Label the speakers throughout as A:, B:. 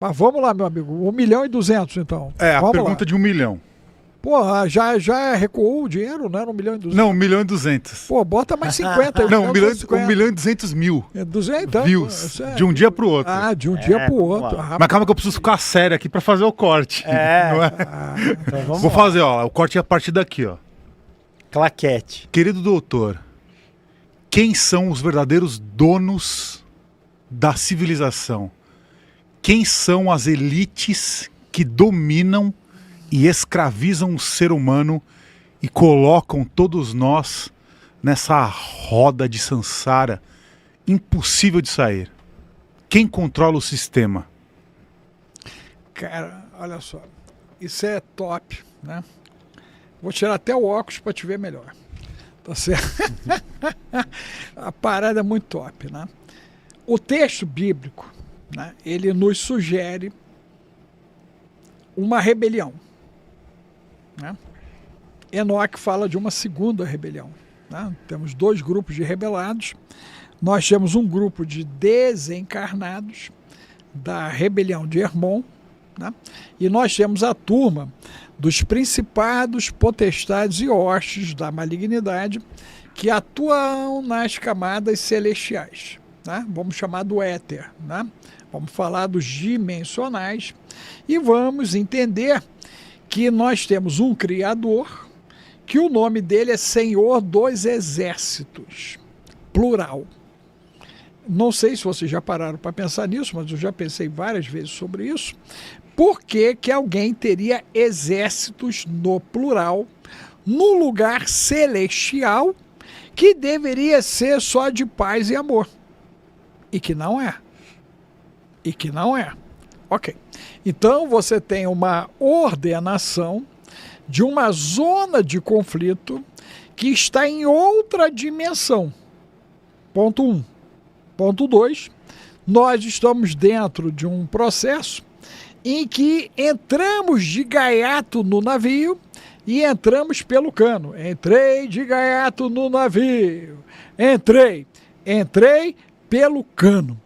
A: Mas vamos lá, meu amigo. 1.200.000, então.
B: É, a
A: vamos
B: pergunta
A: lá.
B: de 1 milhão.
A: Porra, já recuou o dinheiro, não era 1.200.000?
B: Não, 1.200.000.
A: Pô, bota mais 50 aí.
B: Não, 1.200.000
A: É 200, então,
B: views de um dia pro outro.
A: Ah, de um dia pro outro.
B: Mas calma que eu preciso ficar sério aqui pra fazer o corte. Não é?
C: Então vamos
B: Vou
C: lá.
B: fazer, ó, o corte é a partir daqui, ó.
C: Claquete.
B: Querido doutor, quem são os verdadeiros donos da civilização? Quem são as elites que dominam e escravizam o ser humano e colocam todos nós nessa roda de sansara impossível de sair? Quem controla o sistema?
A: Cara, olha só. Isso é top, né? Vou tirar até o óculos para te ver melhor. Tá certo? A parada é muito top, né? O texto bíblico, né, ele nos sugere uma rebelião, né? Enoque fala de uma segunda rebelião, né? Temos dois grupos de rebelados. Nós temos um grupo de desencarnados da rebelião de Hermon, né? E nós temos a turma dos principados, potestades e hostes da malignidade que atuam nas camadas celestiais, né? Vamos chamar do éter, né? Vamos falar dos dimensionais e vamos entender que nós temos um Criador, que o nome dele é Senhor dos Exércitos, plural. Não sei se vocês já pararam para pensar nisso, mas eu já pensei várias vezes sobre isso. Por que que alguém teria exércitos no plural, num lugar celestial, que deveria ser só de paz e amor? E que não é. E que não é. Ok. Então você tem uma ordenação de uma zona de conflito que está em outra dimensão. Ponto 1. Ponto 2. Nós estamos dentro de um processo em que entramos de gaiato no navio e entramos pelo cano. Entrei de gaiato no navio. Entrei pelo cano.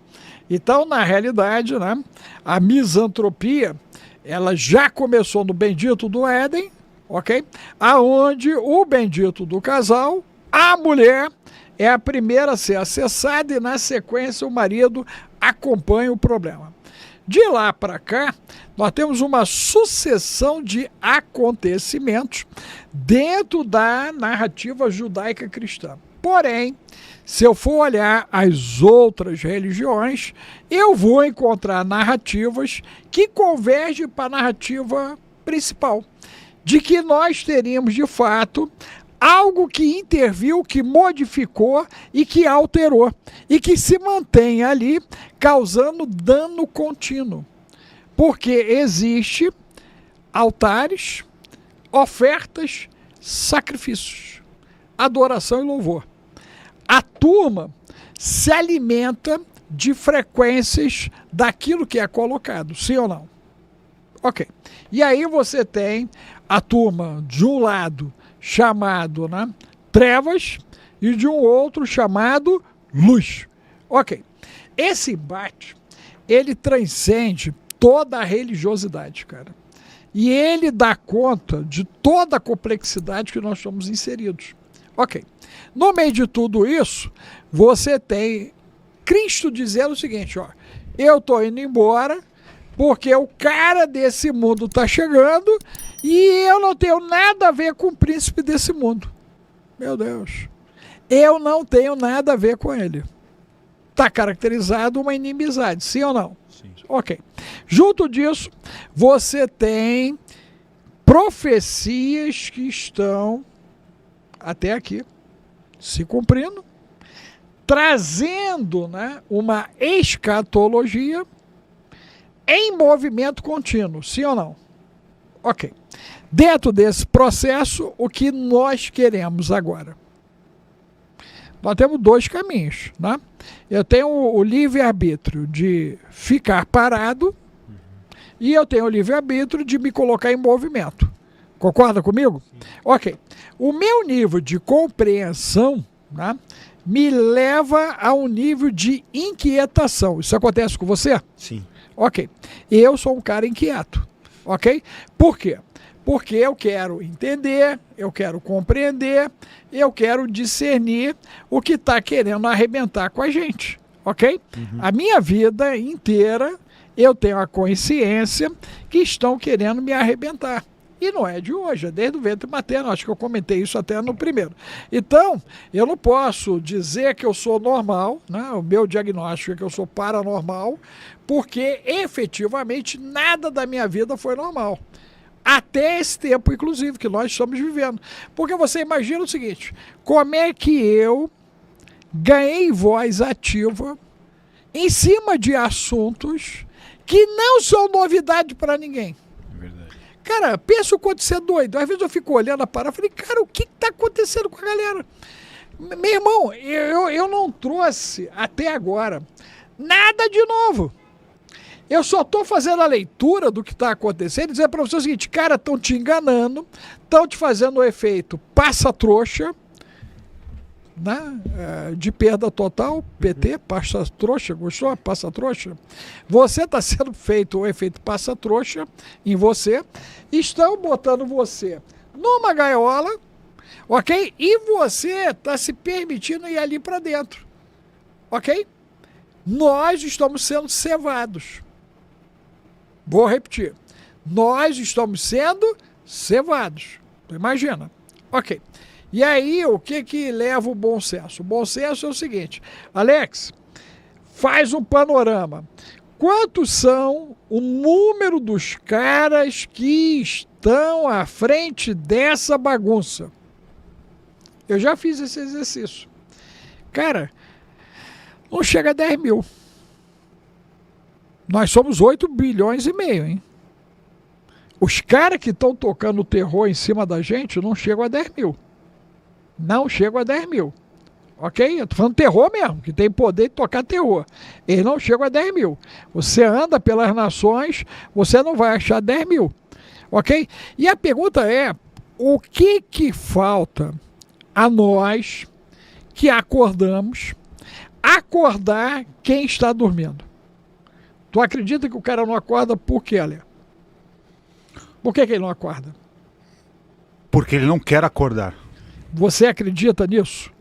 A: Então, na realidade, né, a misantropia, ela já começou no bendito do Éden, ok? Aonde o bendito do casal, a mulher, é a primeira a ser acessada e, na sequência, o marido acompanha o problema. De lá para cá, nós temos uma sucessão de acontecimentos dentro da narrativa judaica cristã. Porém, se eu for olhar as outras religiões, eu vou encontrar narrativas que convergem para a narrativa principal, de que nós teríamos, de fato, algo que interviu, que modificou e que alterou, e que se mantém ali causando dano contínuo. Porque existe altares, ofertas, sacrifícios, adoração e louvor. A turma se alimenta de frequências daquilo que é colocado, sim ou não? Ok. E aí você tem a turma de um lado chamado, né, trevas e de um outro chamado luz. Ok. Esse embate, ele transcende toda a religiosidade, cara. E ele dá conta de toda a complexidade que nós estamos inseridos. Ok. No meio de tudo isso, você tem Cristo dizendo o seguinte, ó, eu estou indo embora porque o cara desse mundo está chegando e eu não tenho nada a ver com o príncipe desse mundo. Meu Deus. Eu não tenho nada a ver com ele. Está caracterizado uma inimizade, sim ou não?
B: Sim.
A: Ok. Junto disso, você tem profecias que estão até aqui se cumprindo, trazendo, né, uma escatologia em movimento contínuo, sim ou não? Ok. Dentro desse processo, o que nós queremos agora? Nós temos dois caminhos, né? Eu tenho o livre-arbítrio de ficar parado e eu tenho o livre-arbítrio de me colocar em movimento. Concorda comigo? Sim. Ok. O meu nível de compreensão, né, me leva a um nível de inquietação. Isso acontece com você?
C: Sim.
A: Ok. Eu sou um cara inquieto. Ok? Por quê? Porque eu quero entender, eu quero compreender, eu quero discernir o que está querendo arrebentar com a gente. Ok? A minha vida inteira eu tenho a consciência que estão querendo me arrebentar. E não é de hoje, é desde o ventre materno. Acho que eu comentei isso até no primeiro. Então, eu não posso dizer que eu sou normal, né? O meu diagnóstico é que eu sou paranormal, porque efetivamente nada da minha vida foi normal. Até esse tempo, inclusive, que nós estamos vivendo. Porque você imagina o seguinte, como é que eu ganhei voz ativa em cima de assuntos que não são novidade para ninguém? Cara, pensa o quanto você é doido. Às vezes eu fico olhando a parada e falei, cara, o que está acontecendo com a galera? Meu irmão, eu não trouxe até agora nada de novo. Eu só estou fazendo a leitura do que está acontecendo e dizer para você o seguinte, cara, estão te enganando, estão te fazendo o efeito passa-trouxa, né? De perda total, PT, passa-trouxa, gostou? Passa-trouxa. Você está sendo feito o efeito passa-trouxa em você, estão botando você numa gaiola, ok? E você está se permitindo ir ali para dentro, ok? Nós estamos sendo cevados. Vou repetir. Nós estamos sendo cevados. Imagina. Ok. E aí, o que leva o bom senso? O bom senso é o seguinte. Alex, faz um panorama. Quantos são o número dos caras que estão à frente dessa bagunça? Eu já fiz esse exercício. Cara, não chega a 10 mil. Nós somos 8 bilhões e meio, hein? Os caras que estão tocando terror em cima da gente não chegam a 10 mil. Não chegam a 10 mil. Ok? Eu tô falando terror mesmo, que tem poder de tocar terror. Eles não chegam a 10 mil. Você anda pelas nações, você não vai achar 10 mil. Ok? E a pergunta é, o que falta a nós que acordamos, acordar quem está dormindo? Tu acredita que o cara não acorda por quê, Ale? Por que ele não acorda?
B: Porque ele não quer acordar.
A: Você acredita nisso?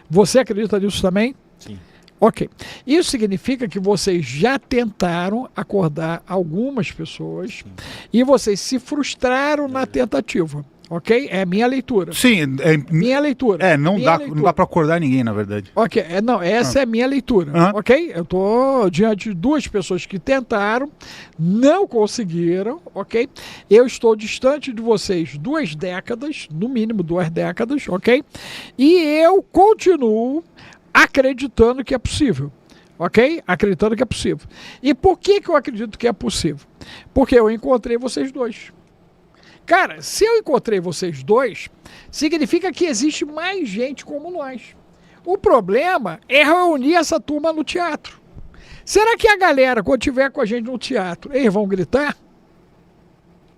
A: Você acredita nisso também?
C: Sim.
A: Ok. Isso significa que vocês já tentaram acordar algumas pessoas e vocês se frustraram na tentativa. Ok? É minha leitura.
B: Sim,
A: Minha leitura.
B: não
A: Minha
B: dá
A: leitura.
B: para acordar ninguém, na verdade.
A: Ok, essa é a minha leitura, ok? Eu estou diante de duas pessoas que tentaram, não conseguiram, ok? Eu estou distante de vocês 2 décadas, no mínimo 2 décadas, ok? E eu continuo acreditando que é possível, ok? Acreditando que é possível. E por que eu acredito que é possível? Porque eu encontrei vocês dois. Cara, se eu encontrei vocês dois, significa que existe mais gente como nós. O problema é reunir essa turma no teatro. Será que a galera, quando estiver com a gente no teatro, eles vão gritar?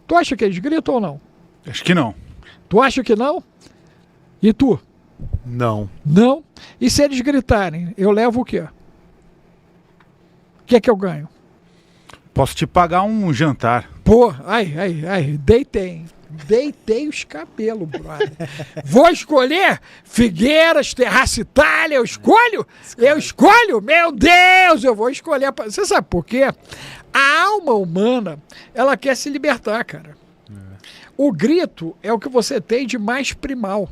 A: Tu acha que eles gritam ou não?
B: Acho que não.
A: Tu acha que não? E tu?
C: Não.
A: Não? E se eles gritarem, eu levo o quê? O que é que eu ganho?
B: Posso te pagar um jantar.
A: Pô, deitei os cabelos, brother. Vou escolher Figueiras, Terraça Itália, eu escolho? Eu escolho? Meu Deus, eu vou escolher. Você sabe por quê? A alma humana, ela quer se libertar, cara. O grito é o que você tem de mais primal.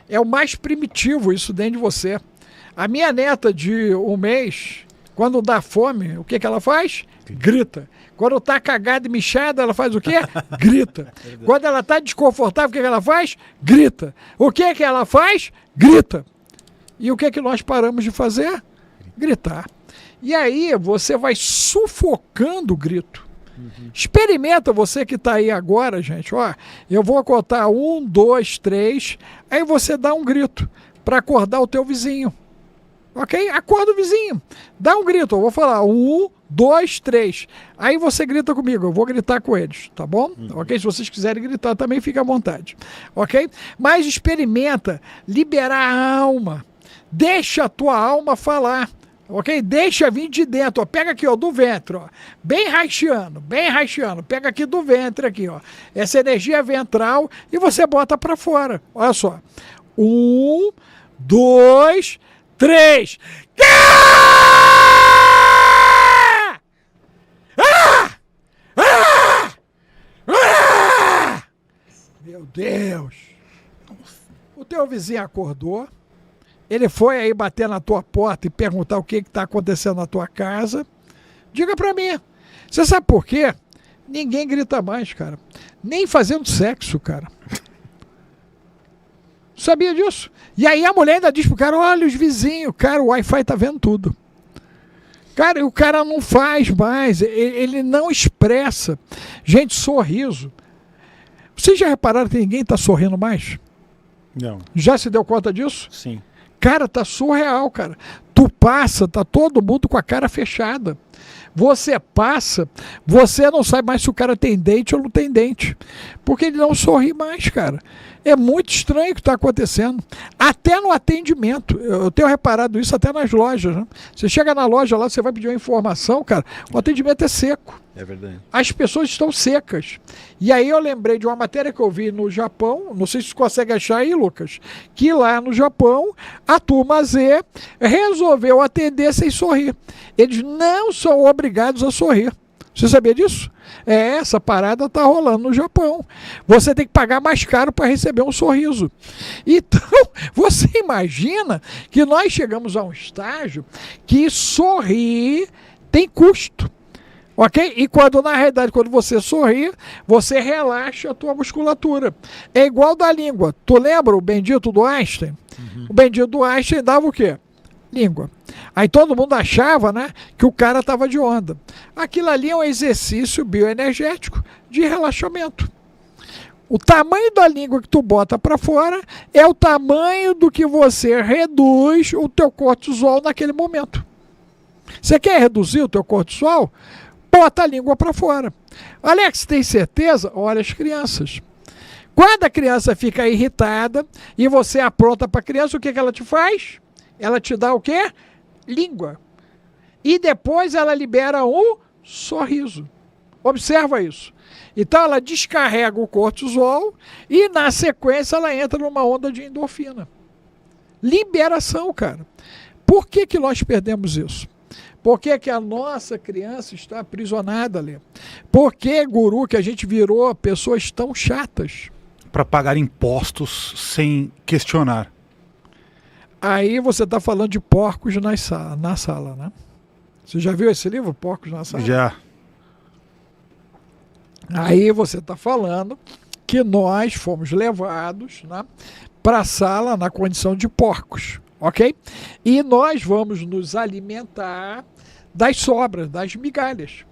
A: É o mais primitivo, isso dentro de você. A minha neta de 1 mês, quando dá fome, o que ela faz? Grita. Quando tá cagada e michada, ela faz o quê? Grita. Quando ela tá desconfortável, o que ela faz? Grita. O que ela faz? Grita. E o que nós paramos de fazer? Gritar. E aí você vai sufocando o grito. Experimenta, você que está aí agora, gente. Ó, eu vou contar 1, 2, 3. Aí você dá um grito para acordar o teu vizinho. Ok? Acorda o vizinho. Dá um grito. Eu vou falar 1, 2, 3. Aí você grita comigo. Eu vou gritar com eles. Tá bom? Ok? Se vocês quiserem gritar também, fica à vontade. Ok? Mas experimenta liberar a alma. Deixa a tua alma falar. Ok? Deixa vir de dentro, ó. Pega aqui, ó, do ventre, ó. Bem rasteando. Pega aqui do ventre, aqui, ó. Essa energia ventral e você bota para fora. Olha só. 1, 2, 3. Meu Deus. O teu vizinho acordou. Ele foi aí bater na tua porta e perguntar o que está acontecendo na tua casa. Diga para mim. Você sabe por quê? Ninguém grita mais, cara. Nem fazendo sexo, cara. Sabia disso? E aí a mulher ainda diz pro cara, olha os vizinhos, cara, o Wi-Fi tá vendo tudo. Cara, o cara não faz mais, ele não expressa. Gente, sorriso. Vocês já repararam que ninguém tá sorrindo mais?
C: Não.
A: Já se deu conta disso?
C: Sim.
A: Cara, tá surreal, cara. Tu passa, tá todo mundo com a cara fechada. Você passa, você não sabe mais se o cara tem dente ou não tem dente. Porque ele não sorri mais, cara. É muito estranho o que está acontecendo. Até no atendimento. Eu tenho reparado isso até nas lojas. Né? Você chega na loja lá, você vai pedir uma informação, cara, o atendimento é seco.
C: É verdade.
A: As pessoas estão secas. E aí eu lembrei de uma matéria que eu vi no Japão, não sei se você consegue achar aí, Lucas, que lá no Japão, a turma Z resolveu atender sem sorrir. Eles não são obrigados a sorrir. Você sabia disso? Essa parada tá rolando no Japão. Você tem que pagar mais caro para receber um sorriso. Então, você imagina que nós chegamos a um estágio que sorrir tem custo. Ok? E quando, na realidade, quando você sorri, você relaxa a tua musculatura. É igual da língua. Tu lembra o bendito do Einstein? Uhum. O bendito do Einstein dava o quê? Língua. Aí todo mundo achava, né, que o cara estava de onda. Aquilo ali é um exercício bioenergético de relaxamento. O tamanho da língua que tu bota para fora é o tamanho do que você reduz o teu cortisol naquele momento. Você quer reduzir o teu cortisol? Bota a língua para fora. Alex, tem certeza? Olha as crianças. Quando a criança fica irritada e você apronta para a criança, o que ela te faz? Ela te dá o quê? Língua. E depois ela libera um sorriso. Observa isso. Então ela descarrega o cortisol e na sequência ela entra numa onda de endorfina. Liberação, cara. Por que que nós perdemos isso? Por que que a nossa criança está aprisionada ali? Por que, guru, que a gente virou pessoas tão chatas?
B: Para pagar impostos sem questionar.
A: Aí você está falando de porcos na sala, né? Você já viu esse livro, Porcos na Sala?
B: Já.
A: Aí você está falando que nós fomos levados, né, para a sala na condição de porcos, ok? E nós vamos nos alimentar das sobras, das migalhas.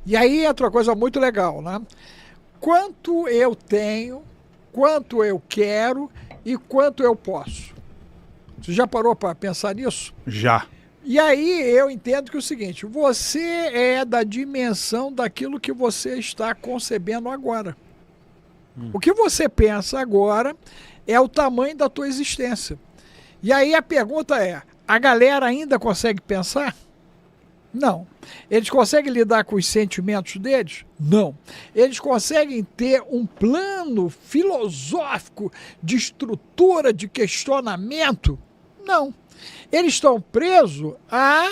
A: E aí entra uma coisa muito legal, né? Quanto eu tenho, quanto eu quero e quanto eu posso. Você já parou para pensar nisso?
B: Já.
A: E aí eu entendo que é o seguinte, você é da dimensão daquilo que você está concebendo agora. O que você pensa agora é o tamanho da tua existência. E aí a pergunta é, a galera ainda consegue pensar? Não. Eles conseguem lidar com os sentimentos deles? Não. Eles conseguem ter um plano filosófico de estrutura, de questionamento? Não. Eles estão presos a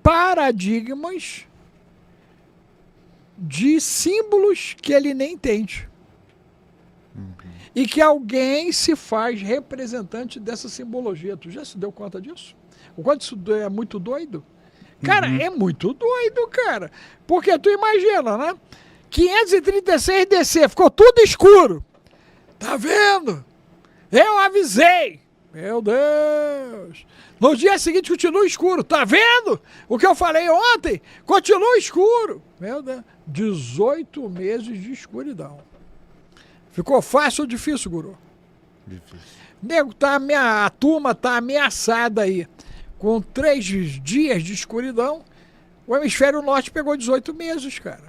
A: paradigmas de símbolos que ele nem entende. E que alguém se faz representante dessa simbologia. Tu já se deu conta disso? O quanto isso é muito doido? Cara, é muito doido, cara. Porque tu imagina, né? 536 DC, ficou tudo escuro. Tá vendo? Eu avisei. Meu Deus! No dia seguinte continua escuro. Tá vendo? O que eu falei ontem? Continua escuro. Meu Deus. 18 meses de escuridão. Ficou fácil ou difícil, guru?
C: Difícil.
A: Nego, a turma tá ameaçada aí. Com 3 dias de escuridão, o hemisfério norte pegou 18 meses, cara.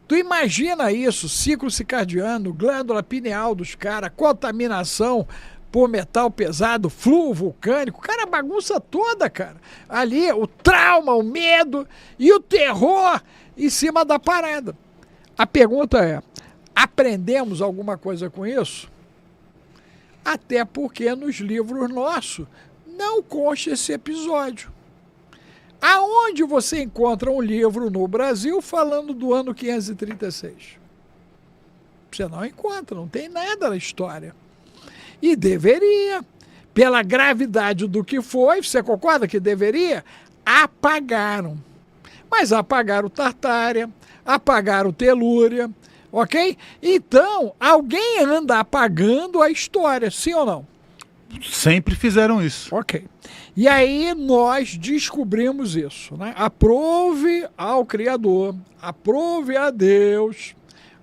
A: Tu imagina isso, ciclo circadiano, glândula pineal dos caras, contaminação, por metal pesado, fluo vulcânico, cara, a bagunça toda, cara. Ali, o trauma, o medo e o terror em cima da parada. A pergunta é, aprendemos alguma coisa com isso? Até porque nos livros nossos não consta esse episódio. Aonde você encontra um livro no Brasil falando do ano 536? Você não encontra, não tem nada na história. E deveria. Pela gravidade do que foi, você concorda que deveria? Apagaram. Mas apagaram Tartária, apagaram Telúria, ok? Então, alguém anda apagando a história, sim ou não?
B: Sempre fizeram isso.
A: Ok. E aí nós descobrimos isso, né? Aprove ao Criador, aprove a Deus,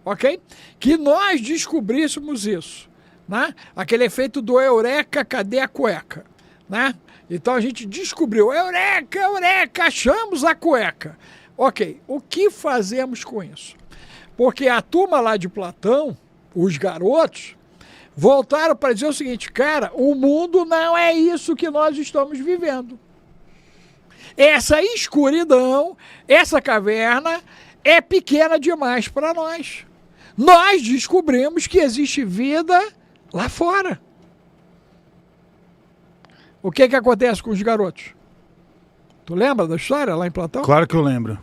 A: ok? Que nós descobríssemos isso, né? Aquele efeito do eureka, cadê a cueca, né? Então a gente descobriu, eureka, eureka, achamos a cueca. Ok, o que fazemos com isso? Porque a turma lá de Platão, os garotos, voltaram para dizer o seguinte, cara, o mundo não é isso que nós estamos vivendo. Essa escuridão, essa caverna é pequena demais para nós. Nós descobrimos que existe vida lá fora. O que acontece com os garotos? Tu lembra da história lá em Platão?
B: Claro que eu lembro.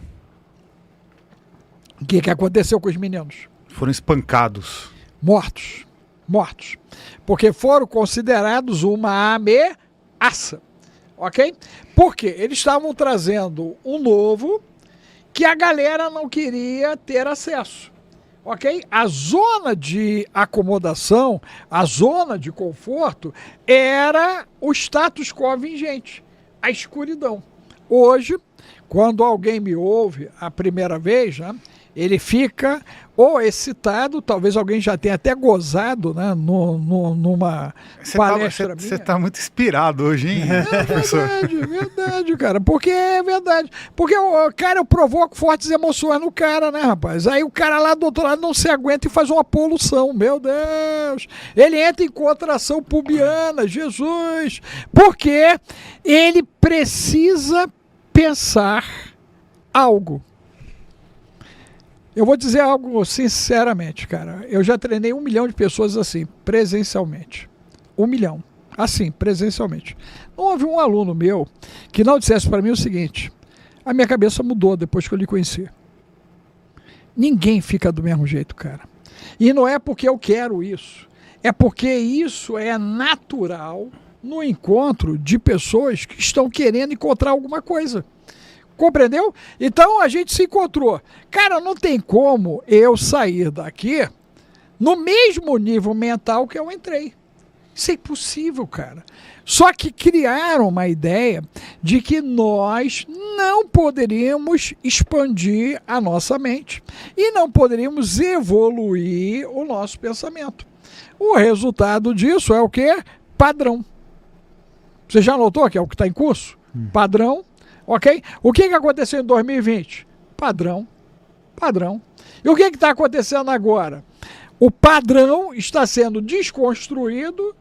A: O que aconteceu com os meninos?
B: Foram espancados.
A: Mortos. Mortos. Porque foram considerados uma ameaça. Ok? Porque eles estavam trazendo um novo que a galera não queria ter acesso. Ok? A zona de acomodação, a zona de conforto, era o status quo vigente, a escuridão. Hoje, quando alguém me ouve a primeira vez, né, ele fica ou excitado, talvez alguém já tenha até gozado, né, numa palestra minha.
B: Você tá muito inspirado hoje, hein?
A: É verdade, cara. Porque é verdade. Porque, cara, eu provoco fortes emoções no cara, né, rapaz? Aí o cara lá do outro lado não se aguenta e faz uma poluição. Meu Deus! Ele entra em contração pubiana, Jesus! Porque ele precisa pensar algo. Eu vou dizer algo sinceramente, cara. Eu já treinei 1 milhão de pessoas assim, presencialmente. 1 milhão. Assim, presencialmente. Não houve um aluno meu que não dissesse para mim o seguinte: a minha cabeça mudou depois que eu lhe conheci. Ninguém fica do mesmo jeito, cara. E não é porque eu quero isso. É porque isso é natural no encontro de pessoas que estão querendo encontrar alguma coisa. Compreendeu? Então a gente se encontrou. Cara, não tem como eu sair daqui no mesmo nível mental que eu entrei. Isso é impossível, cara. Só que criaram uma ideia de que nós não poderíamos expandir a nossa mente e não poderíamos evoluir o nosso pensamento. O resultado disso é o quê? Padrão. Você já notou que é o que está em curso? Padrão. Ok? O que aconteceu em 2020? Padrão. Padrão. E o que está acontecendo agora? O padrão está sendo desconstruído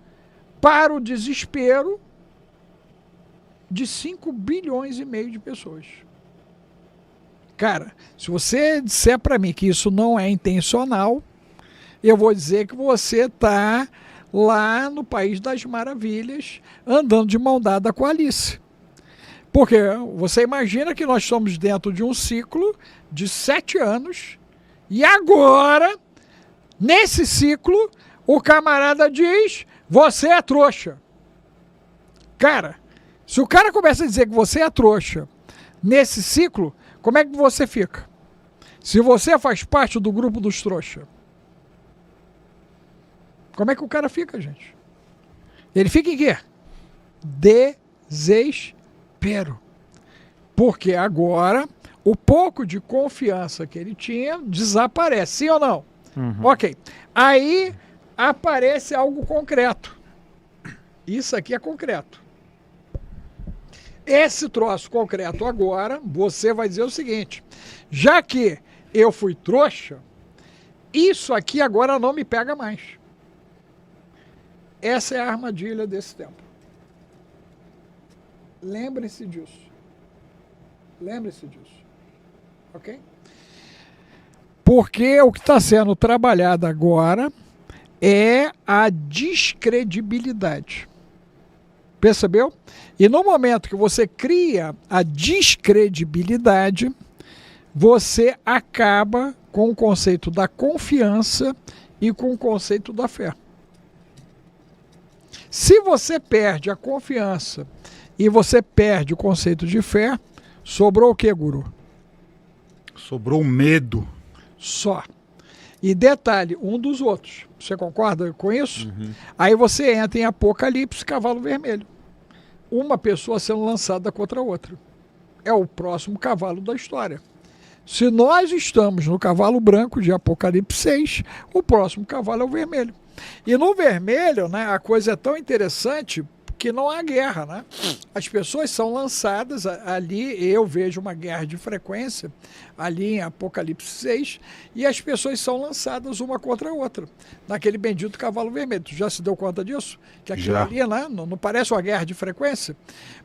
A: para o desespero de 5 bilhões e meio de pessoas. Cara, se você disser para mim que isso não é intencional, eu vou dizer que você está lá no País das Maravilhas, andando de mão dada com a Alice. Porque você imagina que nós estamos dentro de um ciclo de 7 anos e agora, nesse ciclo, o camarada diz, você é trouxa. Cara, se o cara começa a dizer que você é trouxa nesse ciclo, como é que você fica? Se você faz parte do grupo dos trouxas, como é que o cara fica, gente? Ele fica em quê? Desespero. Porque agora o pouco de confiança que ele tinha desaparece, sim ou não? Ok. Aí aparece algo concreto. Isso aqui é concreto. Esse troço concreto agora, você vai dizer o seguinte: já que eu fui trouxa, isso aqui agora não me pega mais. Essa é a armadilha desse tempo. Lembre-se disso. Lembre-se disso. Ok? Porque o que está sendo trabalhado agora é a descredibilidade. Percebeu? E no momento que você cria a descredibilidade, você acaba com o conceito da confiança e com o conceito da fé. Se você perde a confiança e você perde o conceito de fé, sobrou o que, guru?
B: Sobrou o medo.
A: Só. E detalhe, um dos outros. Você concorda com isso? Aí você entra em Apocalipse, cavalo vermelho. Uma pessoa sendo lançada contra a outra. É o próximo cavalo da história. Se nós estamos no cavalo branco de Apocalipse 6, o próximo cavalo é o vermelho. E no vermelho, né, a coisa é tão interessante que não há guerra, né? As pessoas são lançadas ali, eu vejo uma guerra de frequência ali em Apocalipse 6, e as pessoas são lançadas uma contra a outra, naquele bendito cavalo vermelho. Tu já se deu conta disso? Que aquilo ali, né, não parece uma guerra de frequência?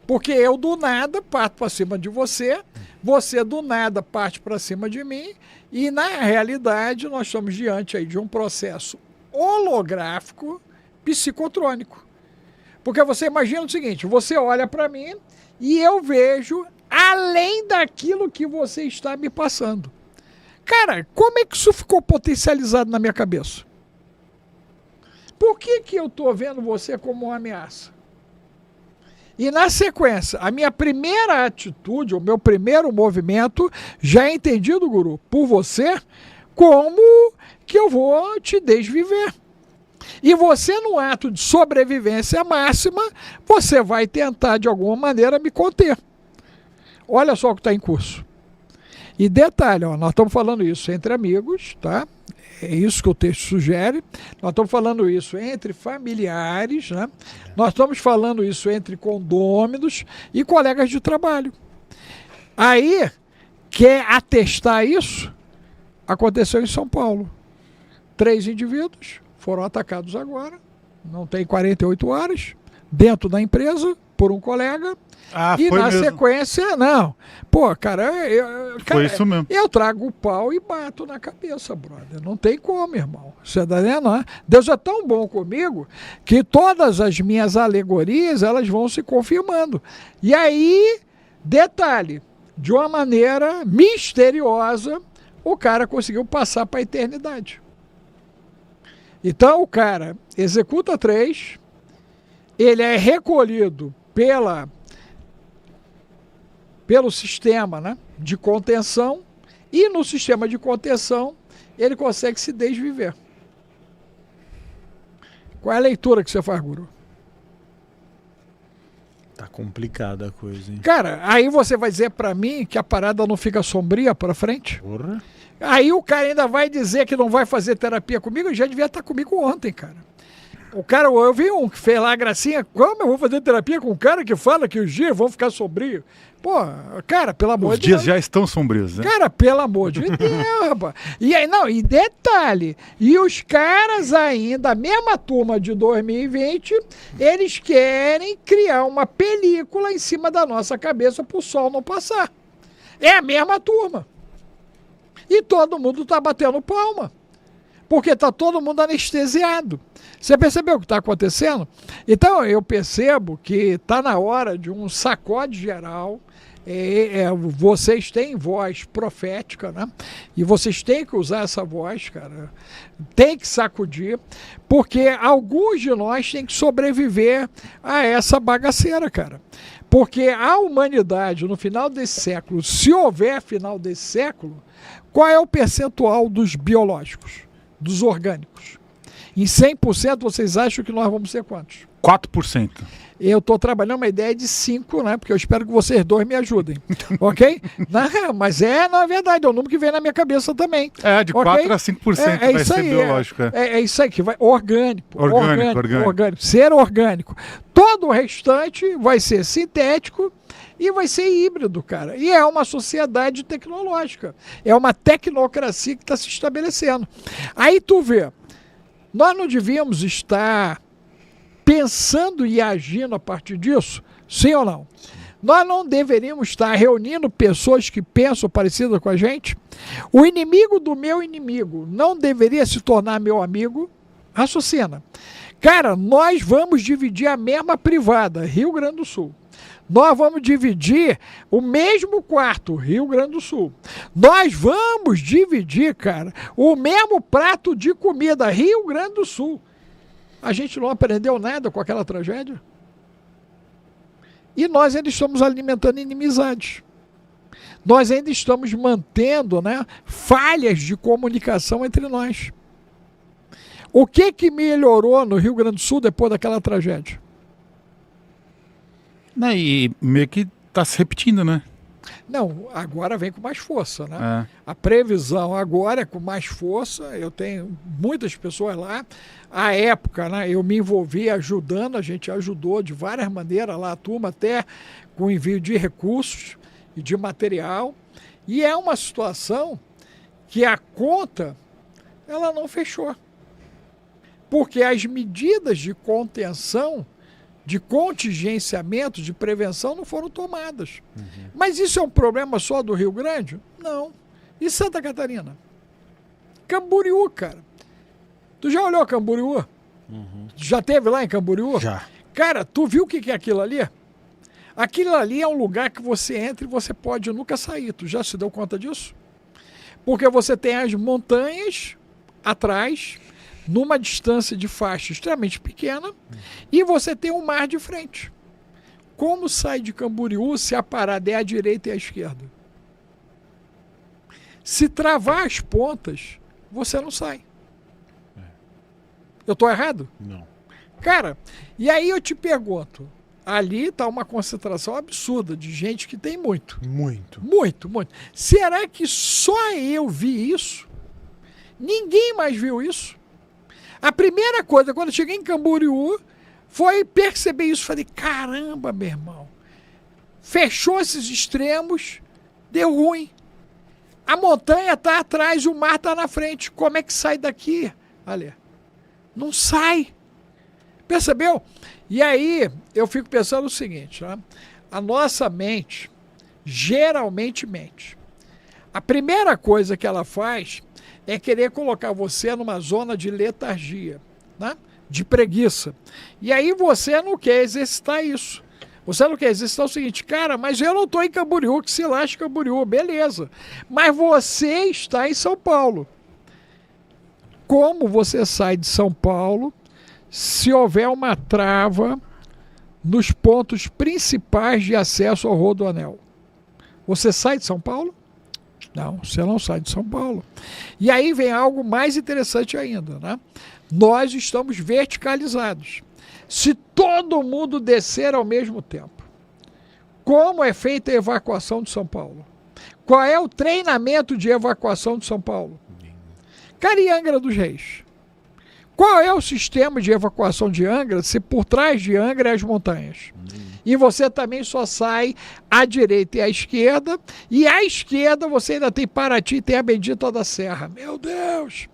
A: Porque eu do nada parto para cima de você, você do nada parte para cima de mim, e na realidade nós estamos diante aí de um processo holográfico psicotrônico. Porque você imagina o seguinte, você olha para mim e eu vejo além daquilo que você está me passando. Cara, como é que isso ficou potencializado na minha cabeça? Por que eu estou vendo você como uma ameaça? E na sequência, a minha primeira atitude, o meu primeiro movimento, já é entendido, guru, por você, como que eu vou te desviver. E você, no ato de sobrevivência máxima, você vai tentar, de alguma maneira, me conter. Olha só o que está em curso. E detalhe, ó, nós estamos falando isso entre amigos, tá? É isso que o texto sugere. Nós estamos falando isso entre familiares, né? Nós estamos falando isso entre condôminos e colegas de trabalho. Aí, quer atestar isso? Aconteceu em São Paulo. 3 indivíduos foram atacados agora, não tem 48 horas, dentro da empresa, por um colega. E na mesmo. Sequência, não. Pô, cara,
B: foi isso mesmo.
A: Eu trago o pau e bato na cabeça, brother. Não tem como, irmão. Você tá vendo, né? Deus é tão bom comigo que todas as minhas alegorias, elas vão se confirmando. E aí, detalhe, de uma maneira misteriosa, o cara conseguiu passar para a eternidade. Então o cara executa 3, ele é recolhido pelo sistema, né, de contenção, e no sistema de contenção ele consegue se desviver. Qual é a leitura que você faz, guru?
C: Tá complicada a coisa, hein?
A: Cara, aí você vai dizer pra mim que a parada não fica sombria pra frente?
C: Porra.
A: Aí o cara ainda vai dizer que não vai fazer terapia comigo, já devia estar comigo ontem, cara. O cara, eu vi um que fez lá a gracinha, como eu vou fazer terapia com um cara que fala que os dias vão ficar sombrios? Pô, cara, pelo amor de Deus.
B: Os dias já estão sombrios, né?
A: Cara, pelo amor de Deus, rapaz. E aí, não, e detalhe, e os caras ainda, a mesma turma de 2020, eles querem criar uma película em cima da nossa cabeça pro sol não passar. É a mesma turma. E todo mundo tá batendo palma. Porque tá todo mundo anestesiado. Você percebeu o que está acontecendo? Então eu percebo que está na hora de um sacode geral. Vocês têm voz profética, né? E vocês têm que usar essa voz, cara. Tem que sacudir, porque alguns de nós têm que sobreviver a essa bagaceira, cara. Porque a humanidade, no final desse século, se houver final desse século, qual é o percentual dos biológicos, dos orgânicos? Em 100% vocês acham que nós vamos ser quantos?
B: 4%.
A: Eu estou trabalhando uma ideia de 5%, né? Porque eu espero que vocês dois me ajudem. Ok? Não, mas na verdade, é o número que vem na minha cabeça também.
B: De 4% a 5% vai ser biológico.
A: É isso aí, que vai orgânico.
B: Orgânico.
A: Ser orgânico. Todo o restante vai ser sintético e vai ser híbrido, cara. E é uma sociedade tecnológica. É uma tecnocracia que está se estabelecendo. Aí tu vê, nós não devíamos estar pensando e agindo a partir disso? Sim ou não? Nós não deveríamos estar reunindo pessoas que pensam parecido com a gente? O inimigo do meu inimigo não deveria se tornar meu amigo? Raciocina. Cara, nós vamos dividir a mesma privada, Rio Grande do Sul. Nós vamos dividir o mesmo quarto, Rio Grande do Sul. Nós vamos dividir, cara, o mesmo prato de comida, Rio Grande do Sul. A gente não aprendeu nada com aquela tragédia? E nós ainda estamos alimentando inimizades. Nós ainda estamos mantendo, né, falhas de comunicação entre nós. O que melhorou no Rio Grande do Sul depois daquela tragédia?
B: Não, e meio que está se repetindo, né?
A: Não, agora vem com mais força, né?
B: É.
A: A previsão agora é com mais força. Eu tenho muitas pessoas lá. À época, né, eu me envolvi ajudando, a gente ajudou de várias maneiras lá, a turma até com envio de recursos e de material. E é uma situação que a conta, ela não fechou. Porque as medidas de contenção, de contingenciamento, de prevenção não foram tomadas. Mas isso é um problema só do Rio Grande? Não. E Santa Catarina? Camboriú, cara. Tu já olhou Camboriú? Já esteve lá em Camboriú?
C: Já.
A: Cara, tu viu o que é aquilo ali? Aquilo ali é um lugar que você entra e você pode nunca sair. Tu já se deu conta disso? Porque você tem as montanhas atrás, numa distância de faixa extremamente pequena, e você tem um mar de frente. Como sai de Camboriú se a parada é à direita e à esquerda? Se travar as pontas, você não sai. Eu estou errado?
C: Não.
A: Cara, e aí eu te pergunto, ali está uma concentração absurda de gente que tem muito.
C: Muito.
A: Muito, muito. Será que só eu vi isso? Ninguém mais viu isso? A primeira coisa, quando eu cheguei em Camboriú, foi perceber isso. Falei, caramba, meu irmão. Fechou esses extremos, deu ruim. A montanha está atrás, o mar está na frente. Como é que sai daqui? Olha, não sai. Percebeu? E aí, eu fico pensando o seguinte, né? A nossa mente geralmente mente. A primeira coisa que ela faz é querer colocar você numa zona de letargia, né? De preguiça. E aí você não quer exercitar isso. Você não quer exercitar o seguinte, cara, mas eu não estou em Camboriú, que se lasca Camboriú, beleza. Mas você está em São Paulo. Como você sai de São Paulo se houver uma trava nos pontos principais de acesso ao Rodoanel? Você sai de São Paulo? Não, você não sai de São Paulo. E aí vem algo mais interessante ainda, né? Nós estamos verticalizados. Se todo mundo descer ao mesmo tempo, como é feita a evacuação de São Paulo? Qual é o treinamento de evacuação de São Paulo? Cara, e Angra dos Reis? Qual é o sistema de evacuação de Angra se por trás de Angra é as montanhas? E você também só sai à direita e à esquerda, e à esquerda você ainda tem Paraty e tem a bendita da Serra. Meu Deus!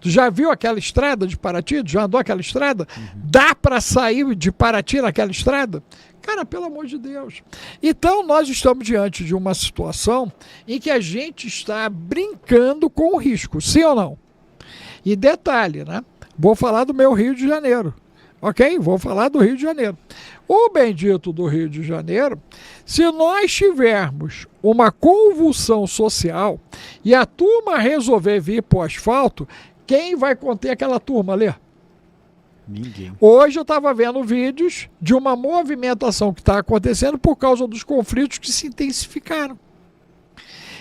A: Tu já viu aquela estrada de Paraty? Tu já andou aquela estrada? Dá para sair de Paraty naquela estrada? Cara, pelo amor de Deus. Então nós estamos diante de uma situação em que a gente está brincando com o risco, sim ou não? E detalhe, né? Vou falar do meu Rio de Janeiro, ok? Vou falar do Rio de Janeiro. O bendito do Rio de Janeiro, se nós tivermos uma convulsão social e a turma resolver vir para o asfalto, quem vai conter aquela turma ali?
C: Ninguém.
A: Hoje eu estava vendo vídeos de uma movimentação que está acontecendo por causa dos conflitos que se intensificaram.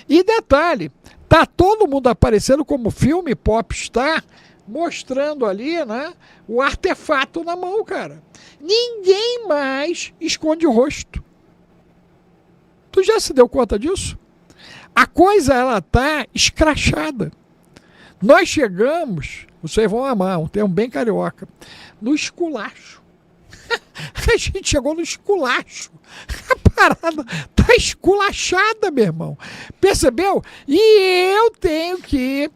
A: E detalhe, tá todo mundo aparecendo como filme popstar, mostrando ali, né, o artefato na mão, cara. Ninguém mais esconde o rosto. Tu já se deu conta disso? A coisa, ela tá escrachada. Nós chegamos, vocês vão amar, um termo bem carioca, no esculacho. A gente chegou no esculacho. A parada tá esculachada, meu irmão. Percebeu? E eu tenho que,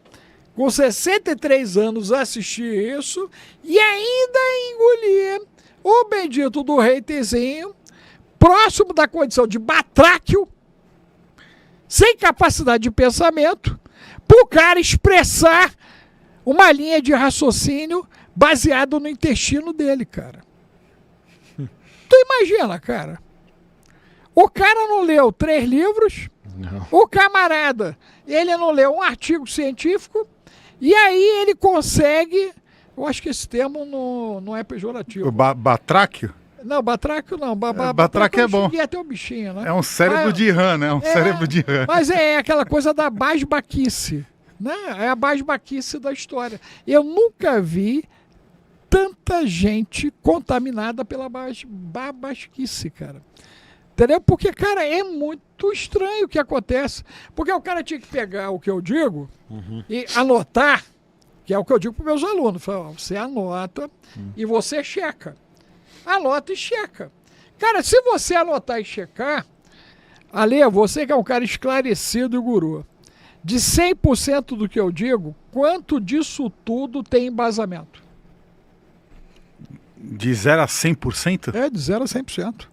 A: com 63 anos, assistir isso e ainda engolir o bendito do reiterzinho, próximo da condição de batráquio, sem capacidade de pensamento, para o cara expressar uma linha de raciocínio baseado no intestino dele, cara. Tu imagina, cara. O cara não leu 3 livros,
C: Não.
A: o camarada, ele não leu um artigo científico, e aí ele consegue, eu acho que esse termo não é pejorativo.
B: O batráquio
A: Não, batráquio não.
B: batráquio é bom.
A: É até o bichinho, né?
B: é um cérebro
A: Mas-
B: de rã, né? Um cérebro de rã.
A: Mas é aquela coisa da basbaquice, né? É a basbaquice da história. Eu nunca vi tanta gente contaminada pela babasquice, cara. Entendeu? Porque, cara, é muito estranho o que acontece. Porque o cara tinha que pegar o que eu digo e anotar, que é o que eu digo para meus alunos. Falo, ó, você anota e você checa. Anota e checa. Cara, se você anotar e checar, Ale, você que é um cara esclarecido e guru, de 100% do que eu digo, quanto disso tudo tem embasamento?
B: De 0 a 100%?
A: É, de 0 a 100%.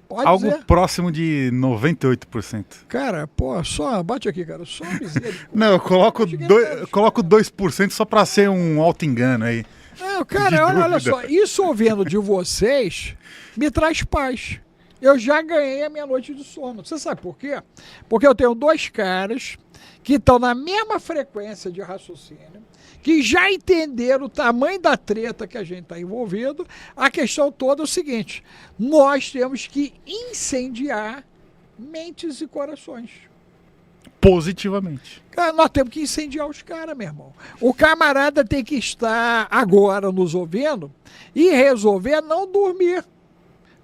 A: Pode
B: Algo
A: dizer.
B: próximo de 98%.
A: Cara, pô, só bate aqui, cara. Só miséria.
B: Não, eu coloco,
A: Cheguei
B: eu coloco 2% só para ser um auto-engano aí.
A: Não,
B: De
A: cara, olha
B: dúvida.
A: só, isso ouvindo de vocês me traz paz. Eu já ganhei a minha noite de sono. Você sabe por quê? Porque eu tenho 2 caras que estão na mesma frequência de raciocínio, que já entenderam o tamanho da treta que a gente está envolvido. A questão toda é o seguinte: nós temos que incendiar mentes e corações.
B: Positivamente.
A: Cara, nós temos que incendiar os caras, meu irmão. O camarada tem que estar agora nos ouvindo e resolver não dormir.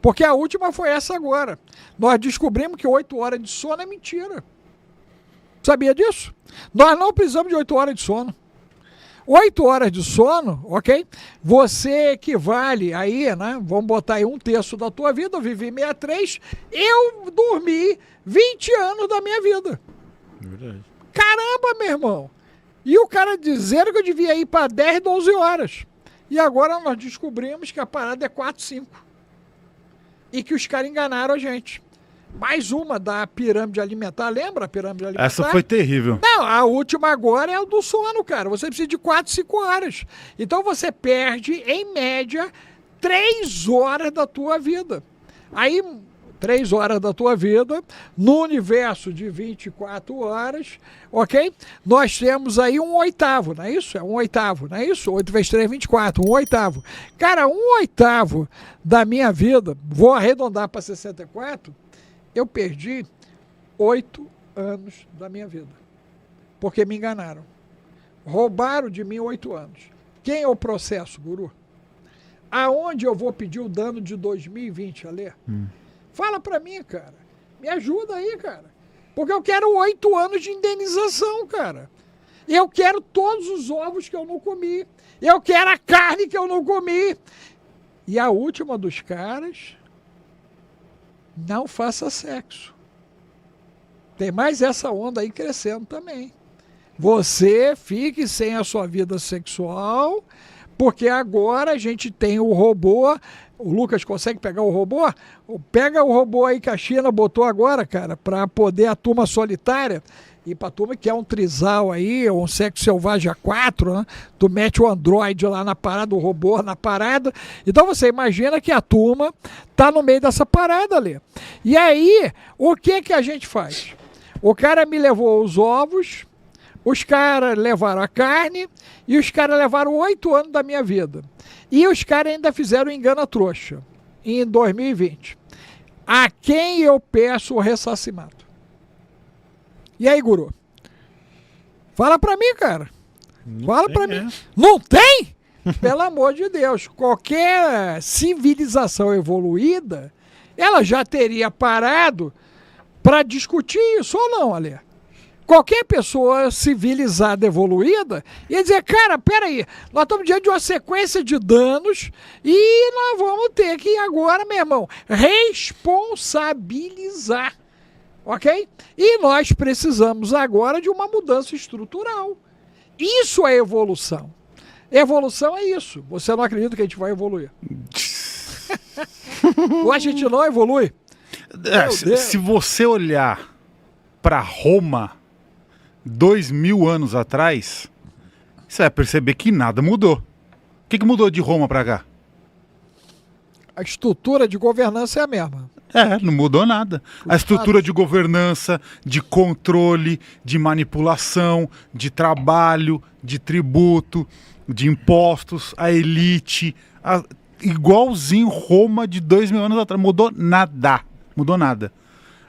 A: Porque a última foi essa agora. Nós descobrimos que 8 horas de sono é mentira. Sabia disso? Nós não precisamos de 8 horas de sono. 8 horas de sono, ok? Você equivale aí, né? Vamos botar aí 1/3 da tua vida. Eu vivi 63, eu dormi 20 anos da minha vida.
C: Verdade.
A: Caramba, meu irmão! E o cara dizendo que eu devia ir para 10, 12 horas. E agora nós descobrimos que a parada é 4, 5. E que os caras enganaram a gente. Mais uma da pirâmide alimentar. Lembra a pirâmide alimentar?
B: Essa foi terrível.
A: Não, a última agora é o do sono, cara. Você precisa de 4, 5 horas. Então você perde, em média, 3 horas da tua vida. Aí, 3 horas da tua vida, no universo de 24 horas, ok? Nós temos aí 1/8, não é isso? É 1/8, não é isso? 8 vezes 3, 24, 1/8. Cara, 1/8 da minha vida, vou arredondar para 64, eu perdi 8 anos da minha vida. Porque me enganaram. Roubaram de mim 8 anos. Quem é o processo, guru? Aonde eu vou pedir o dano de 2020, Alê? Fala pra mim, cara. Me ajuda aí, cara. Porque eu quero 8 anos de indenização, cara. Eu quero todos os ovos que eu não comi. Eu quero a carne que eu não comi. E a última dos caras, não faça sexo. Tem mais essa onda aí crescendo também. Você fique sem a sua vida sexual, porque agora a gente tem o robô. O Lucas consegue pegar o robô? Pega o robô aí que a China botou agora, cara, para poder a turma solitária. E para a turma que é um trisal aí, ou um sexo selvagem A4, né? Tu mete o Android lá na parada, o robô na parada. Então você imagina que a turma tá no meio dessa parada ali. E aí, o que a gente faz? O cara me levou os ovos, os caras levaram a carne e os caras levaram 8 anos da minha vida. E os caras ainda fizeram engana trouxa em 2020. A quem eu peço o ressarcimento? E aí, guru? Fala pra mim, cara. Fala pra mim. Não tem? Pelo amor de Deus. Qualquer civilização evoluída, ela já teria parado para discutir isso ou não, Alê? Qualquer pessoa civilizada, evoluída, ia dizer, cara, peraí, nós estamos diante de uma sequência de danos e nós vamos ter que agora, meu irmão, responsabilizar, ok? E nós precisamos agora de uma mudança estrutural. Isso é evolução. Evolução é isso. Você não acredita que a gente vai evoluir? Ou a gente não evolui?
B: Se você olhar para Roma 2000 anos atrás, você vai perceber que nada mudou. O que mudou de Roma para cá?
A: A estrutura de governança é a mesma.
B: Não mudou nada. A estrutura de governança, de controle, de manipulação, de trabalho, de tributo, de impostos, a elite, igualzinho Roma de 2000 anos atrás. Mudou nada. Mudou nada.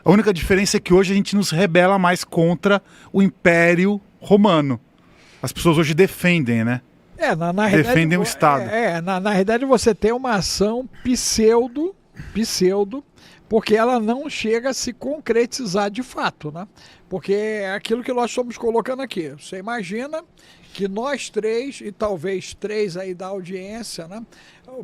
B: A única diferença é que hoje a gente nos rebela mais contra o Império Romano. As pessoas hoje defendem, né?
A: Na
B: defendem o Estado.
A: Na realidade você tem uma ação pseudo, porque ela não chega a se concretizar de fato, né? Porque é aquilo que nós estamos colocando aqui. Você imagina que nós três, e talvez três aí da audiência, né?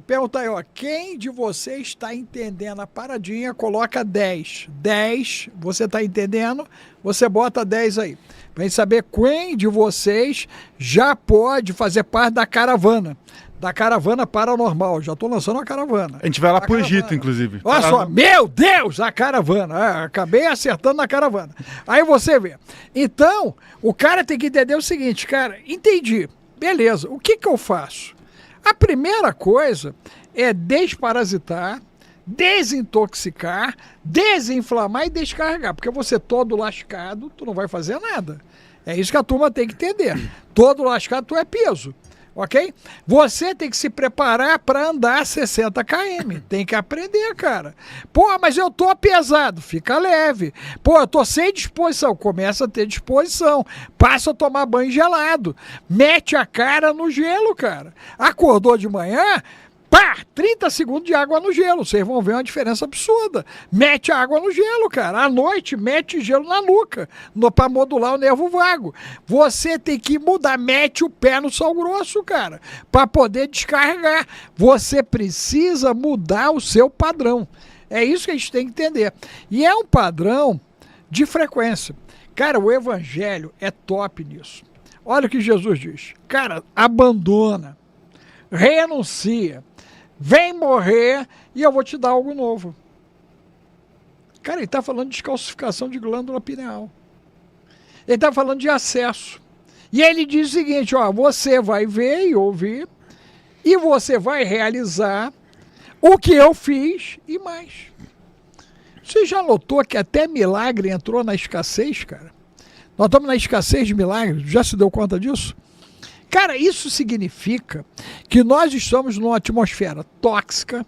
A: Pergunta aí, ó, quem de vocês está entendendo a paradinha, coloca 10. 10, você está entendendo? Você bota 10 aí. Para gente saber quem de vocês já pode fazer parte da caravana. Da caravana paranormal. Já estou lançando uma caravana.
B: A gente vai lá pro Egito, inclusive.
A: Olha só, meu Deus, a caravana. Acabei acertando na caravana. Aí você vê. Então, o cara tem que entender o seguinte, cara, entendi. Beleza, o que eu faço? A primeira coisa é desparasitar, desintoxicar, desinflamar e descarregar. Porque você todo lascado, tu não vai fazer nada. É isso que a turma tem que entender. Todo lascado, tu é peso. Ok? Você tem que se preparar para andar 60 km. Tem que aprender, cara. Pô, mas eu tô pesado. Fica leve. Pô, eu tô sem disposição. Começa a ter disposição. Passa a tomar banho gelado. Mete a cara no gelo, cara. Acordou de manhã, pá, 30 segundos de água no gelo. Vocês vão ver uma diferença absurda. Mete a água no gelo, cara. À noite, mete gelo na nuca, para modular o nervo vago. Você tem que mudar. Mete o pé no sal grosso, cara, para poder descarregar. Você precisa mudar o seu padrão. É isso que a gente tem que entender. E é um padrão de frequência. Cara, o evangelho é top nisso. Olha o que Jesus diz. Cara, abandona, renuncia, vem morrer e eu vou te dar algo novo. Cara, ele está falando de descalcificação de glândula pineal. Ele está falando de acesso. E ele diz o seguinte, ó, você vai ver e ouvir e você vai realizar o que eu fiz e mais. Você já notou que até milagre entrou na escassez, cara? Nós estamos na escassez de milagres, já se deu conta disso? Cara, isso significa que nós estamos numa atmosfera tóxica,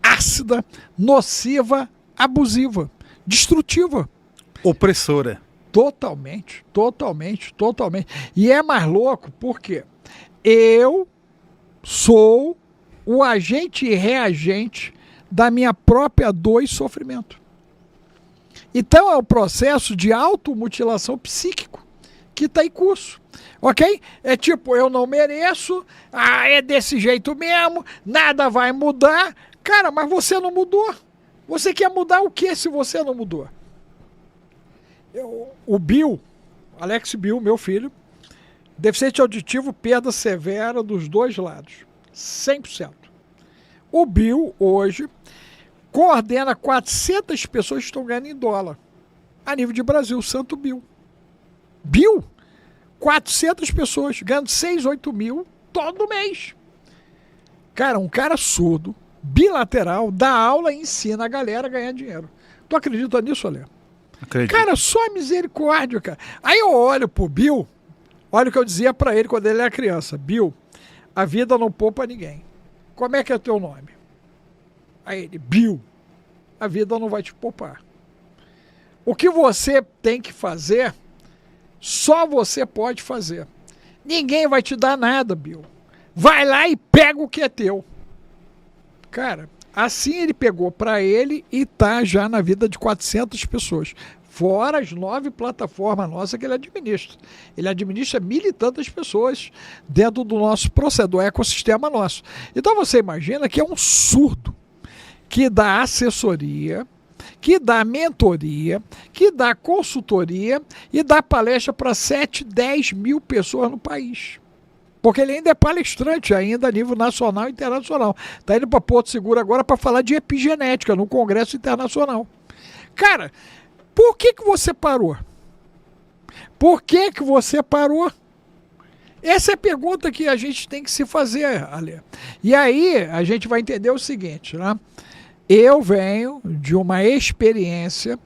A: ácida, nociva, abusiva, destrutiva.
B: Opressora.
A: Totalmente. E é mais louco porque eu sou o agente e reagente da minha própria dor e sofrimento. Então é o processo de automutilação psíquico que está em curso. Ok? É tipo, eu não mereço, é desse jeito mesmo, nada vai mudar. Cara, mas você não mudou. Você quer mudar o que se você não mudou? O Bill, Alex Bill, meu filho, deficiente auditivo, perda severa dos dois lados. 100%. O Bill, hoje, coordena 400 pessoas que estão ganhando em dólar. A nível de Brasil, Santo Bill. Bill? 400 pessoas ganhando 6, 8 mil todo mês. Cara, um cara surdo, bilateral, dá aula e ensina a galera a ganhar dinheiro. Tu acredita nisso, Alê?
B: Acredito.
A: Cara, só misericórdia, cara. Aí eu olho pro Bill, olha o que eu dizia pra ele quando ele era criança. Bill, a vida não poupa ninguém. Como é que é teu nome? Aí ele, Bill, a vida não vai te poupar. O que você tem que fazer, só você pode fazer. Ninguém vai te dar nada, Bill. Vai lá e pega o que é teu. Cara, assim ele pegou para ele e tá já na vida de 400 pessoas. Fora as 9 plataformas nossas que ele administra. Ele administra 1.000 e tantas pessoas dentro do nosso processo, do ecossistema nosso. Então você imagina que é um surdo que dá assessoria, que dá mentoria, que dá consultoria e dá palestra para 7, 10 mil pessoas no país. Porque ele ainda é palestrante, ainda a nível nacional e internacional. Está indo para Porto Seguro agora para falar de epigenética no Congresso Internacional. Cara, por que você parou? Por que você parou? Essa é a pergunta que a gente tem que se fazer, Ale. E aí a gente vai entender o seguinte, né? Eu venho de uma experiência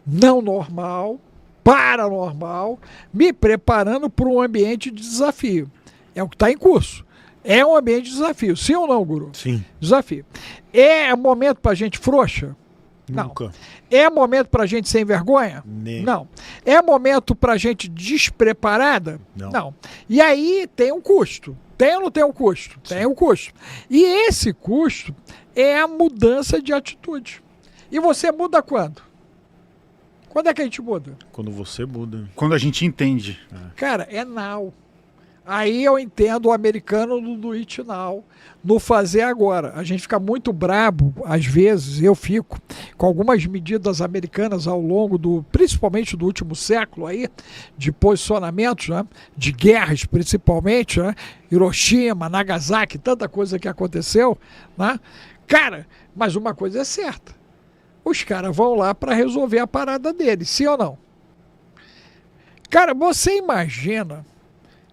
A: não normal, paranormal, me preparando para um ambiente de desafio. É o que está em curso. É um ambiente de desafio. Sim ou não, Guru?
C: Sim.
A: Desafio. É momento para gente frouxa?
C: Nunca.
A: Não. É momento para gente sem vergonha?
C: Nem.
A: Não. É momento para gente despreparada?
C: Não.
A: E aí tem um custo. Tem ou não tem um custo?
C: Sim.
A: Tem um custo. E esse custo é a mudança de atitude. E você muda quando? Quando é que a gente muda?
C: Quando você muda.
B: Quando a gente entende.
A: Cara, é now. Aí eu entendo o americano do it now, no fazer agora. A gente fica muito brabo, às vezes, eu fico, com algumas medidas americanas ao longo principalmente do último século aí, de posicionamentos, né? De guerras principalmente, né? Hiroshima, Nagasaki, tanta coisa que aconteceu, né? Cara, mas uma coisa é certa. Os caras vão lá para resolver a parada deles, sim ou não? Cara, você imagina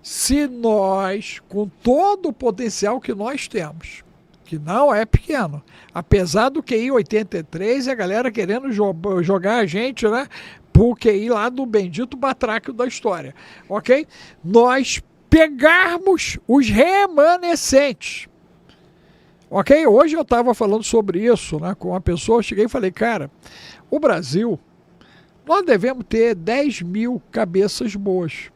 A: se nós, com todo o potencial que nós temos, que não é pequeno, apesar do QI 83 e a galera querendo jogar a gente, né, pro QI lá do bendito batráquio da história, ok? Nós pegarmos os remanescentes, ok? Hoje eu estava falando sobre isso, né, com uma pessoa, eu cheguei e falei, cara, o Brasil, nós devemos ter 10 mil cabeças boas.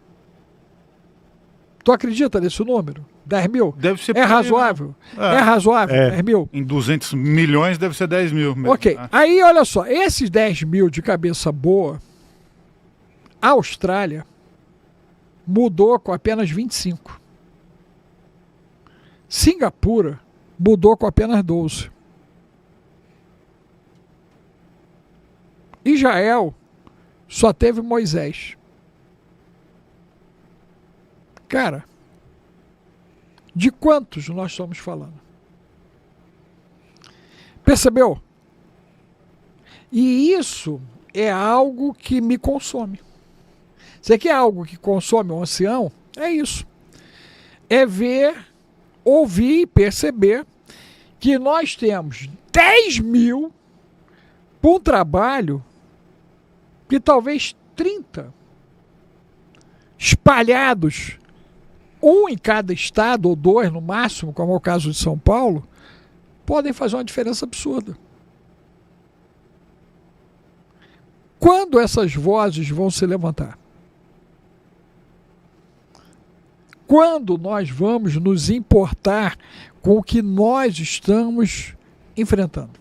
A: Tu acredita nesse número? 10 mil?
B: Deve ser
A: É razoável? É razoável, 10 mil?
B: Em 200 milhões deve ser 10 mil. Mesmo.
A: Ok. Aí, olha só. Esses 10 mil de cabeça boa, a Austrália mudou com apenas 25. Singapura mudou com apenas 12. Israel só teve Moisés. Cara, de quantos nós estamos falando? Percebeu? E isso é algo que me consome. Você quer algo que consome o ancião? É isso. É ver, ouvir e perceber que nós temos 10 mil para um trabalho que talvez 30 espalhados, um em cada estado, ou 2 no máximo, como é o caso de São Paulo, podem fazer uma diferença absurda. Quando essas vozes vão se levantar? Quando nós vamos nos importar com o que nós estamos enfrentando?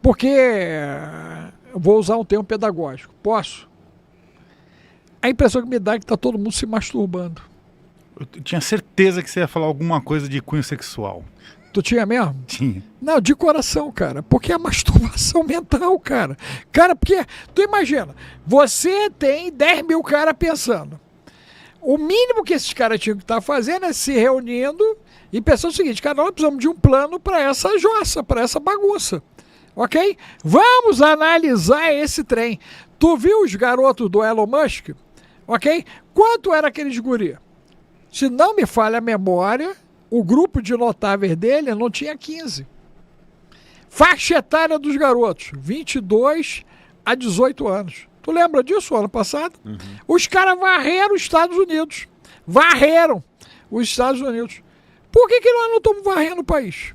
A: Porque, eu vou usar um termo pedagógico, posso? A impressão que me dá é que está todo mundo se masturbando.
B: Eu tinha certeza que você ia falar alguma coisa de cunho sexual.
A: Tu tinha mesmo?
B: Tinha.
A: Não, de coração, cara. Porque é masturbação mental, cara. Cara, porque, tu imagina, você tem 10 mil caras pensando. O mínimo que esses caras tinham que estar fazendo é se reunindo e pensando o seguinte, cara, nós precisamos de um plano para essa jossa, para essa bagunça. Ok? Vamos analisar esse trem. Tu viu os garotos do Elon Musk? Ok? Quanto era aqueles guri? Se não me falha a memória, o grupo de notáveis dele não tinha 15. Faixa etária dos garotos, 22 a 18 anos. Tu lembra disso ano passado? Os caras varreram os Estados Unidos. Varreram os Estados Unidos. Por que nós não estamos varrendo o país?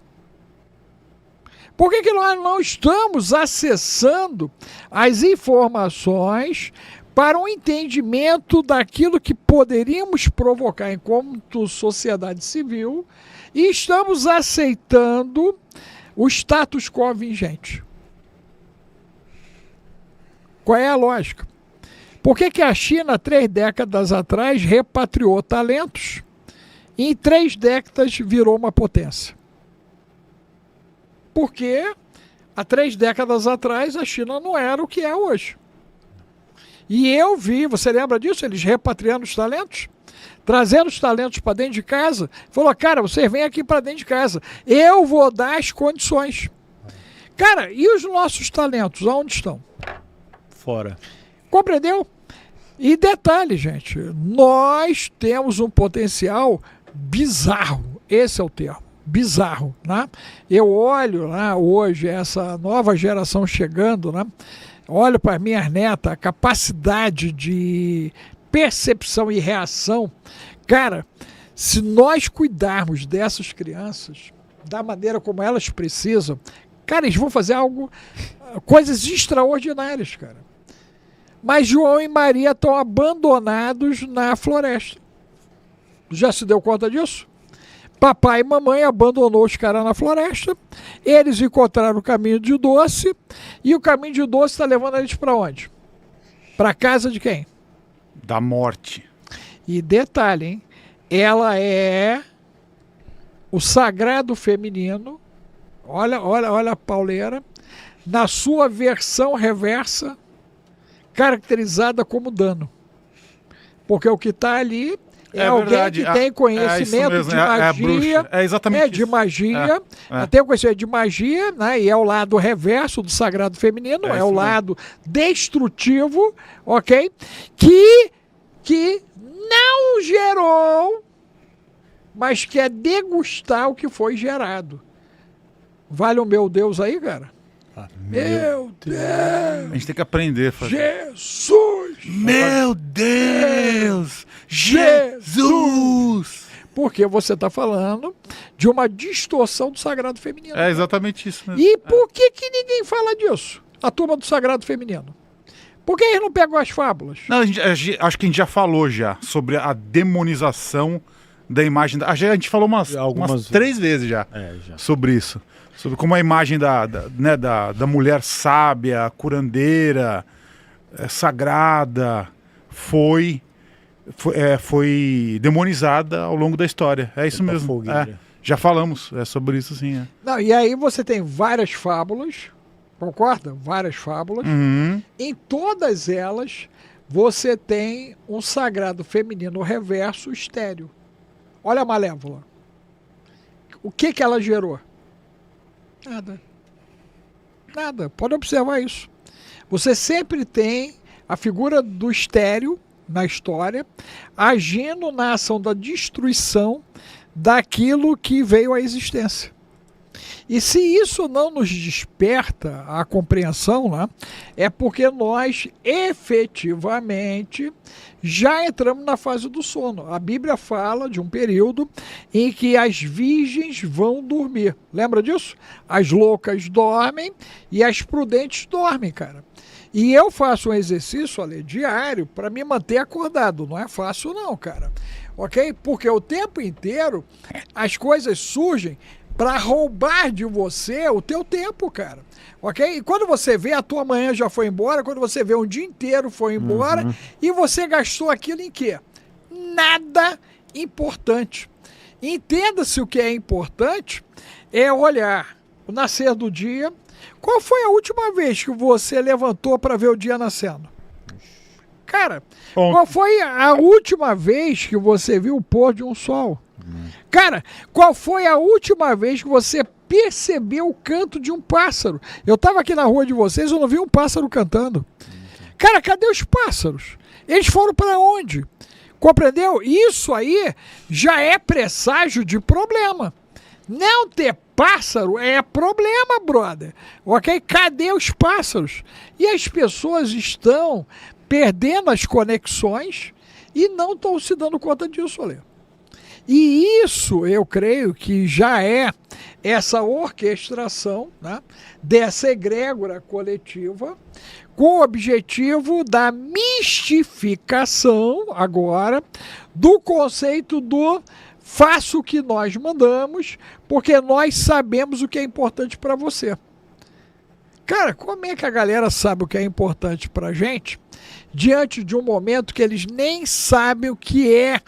A: Por que nós não estamos acessando as informações para um entendimento daquilo que poderíamos provocar enquanto sociedade civil e estamos aceitando o status quo vigente? Qual é a lógica? Por que a China, 3 décadas atrás, repatriou talentos e em 3 décadas virou uma potência? Porque há 3 décadas atrás a China não era o que é hoje. E eu vi, você lembra disso? Eles repatriando os talentos? Trazendo os talentos para dentro de casa. Falou, cara, você vem aqui para dentro de casa. Eu vou dar as condições. Cara, e os nossos talentos, aonde estão?
C: Fora.
A: Compreendeu? E detalhe, gente, nós temos um potencial bizarro. Esse é o termo. Bizarro, né? Eu olho lá hoje essa nova geração chegando, né? Olho para minhas netas, a capacidade de percepção e reação. Cara, se nós cuidarmos dessas crianças da maneira como elas precisam, cara, eles vão fazer coisas extraordinárias, cara. Mas João e Maria estão abandonados na floresta. Já se deu conta disso? Papai e mamãe abandonou os caras na floresta, eles encontraram o caminho de doce, e o caminho de doce está levando eles para onde? Para casa de quem?
B: Da morte.
A: E detalhe, hein? Ela é o sagrado feminino, olha a pauleira, na sua versão reversa, caracterizada como dano. Porque o que está ali é alguém
B: verdade.
A: que tem conhecimento
B: mesmo,
A: de magia.
B: É exatamente
A: de
B: isso.
A: magia. Tem o conhecimento de magia, né? E é o lado reverso do sagrado feminino, é o lado destrutivo, ok? Que não gerou, mas quer degustar o que foi gerado. Vale o meu Deus aí, cara? Meu Deus!
B: A gente tem que aprender a fazer.
A: Jesus!
B: Meu Deus! Jesus!
A: Porque você está falando de uma distorção do sagrado feminino.
B: É exatamente isso mesmo.
A: E por que ninguém fala disso? A turma do sagrado feminino. Por que eles não pegam as fábulas?
B: Não, acho que a gente já falou já sobre a demonização da imagem. A gente falou umas 3 vezes já,
C: já
B: sobre isso. Sobre como a imagem da mulher sábia, curandeira, sagrada, foi demonizada ao longo da história. É isso mesmo. Já falamos sobre isso, sim.
A: Não, e aí você tem várias fábulas, concorda? Várias fábulas.
B: Uhum.
A: Em todas elas, você tem um sagrado feminino reverso estéreo. Olha a Malévola. O que ela gerou? Nada. Pode observar isso. Você sempre tem a figura do estéreo na história agindo na ação da destruição daquilo que veio à existência. E se isso não nos desperta a compreensão, né, é porque nós efetivamente já entramos na fase do sono. A Bíblia fala de um período em que as virgens vão dormir. Lembra disso? As loucas dormem e as prudentes dormem, cara. E eu faço um exercício, olha, diário para me manter acordado. Não é fácil não, cara. Ok? Porque o tempo inteiro as coisas surgem para roubar de você o teu tempo, cara. Ok? E quando você vê, a tua manhã já foi embora, quando você vê um dia inteiro foi embora, e você gastou aquilo em quê? Nada importante. Entenda-se o que é importante, é olhar o nascer do dia. Qual foi a última vez que você levantou para ver o dia nascendo? Cara, qual foi a última vez que você viu o pôr de um sol? Cara, qual foi a última vez que você percebeu o canto de um pássaro? Eu estava aqui na rua de vocês, eu não vi um pássaro cantando. Cara, cadê os pássaros? Eles foram para onde? Compreendeu? Isso aí já é presságio de problema. Não ter pássaro é problema, brother. Ok? Cadê os pássaros? E as pessoas estão perdendo as conexões e não estão se dando conta disso, olha. E isso, eu creio que já é essa orquestração, né, dessa egrégora coletiva, com o objetivo da mistificação, agora, do conceito do faça o que nós mandamos, porque nós sabemos o que é importante para você. Cara, como é que a galera sabe o que é importante para a gente, diante de um momento que eles nem sabem o que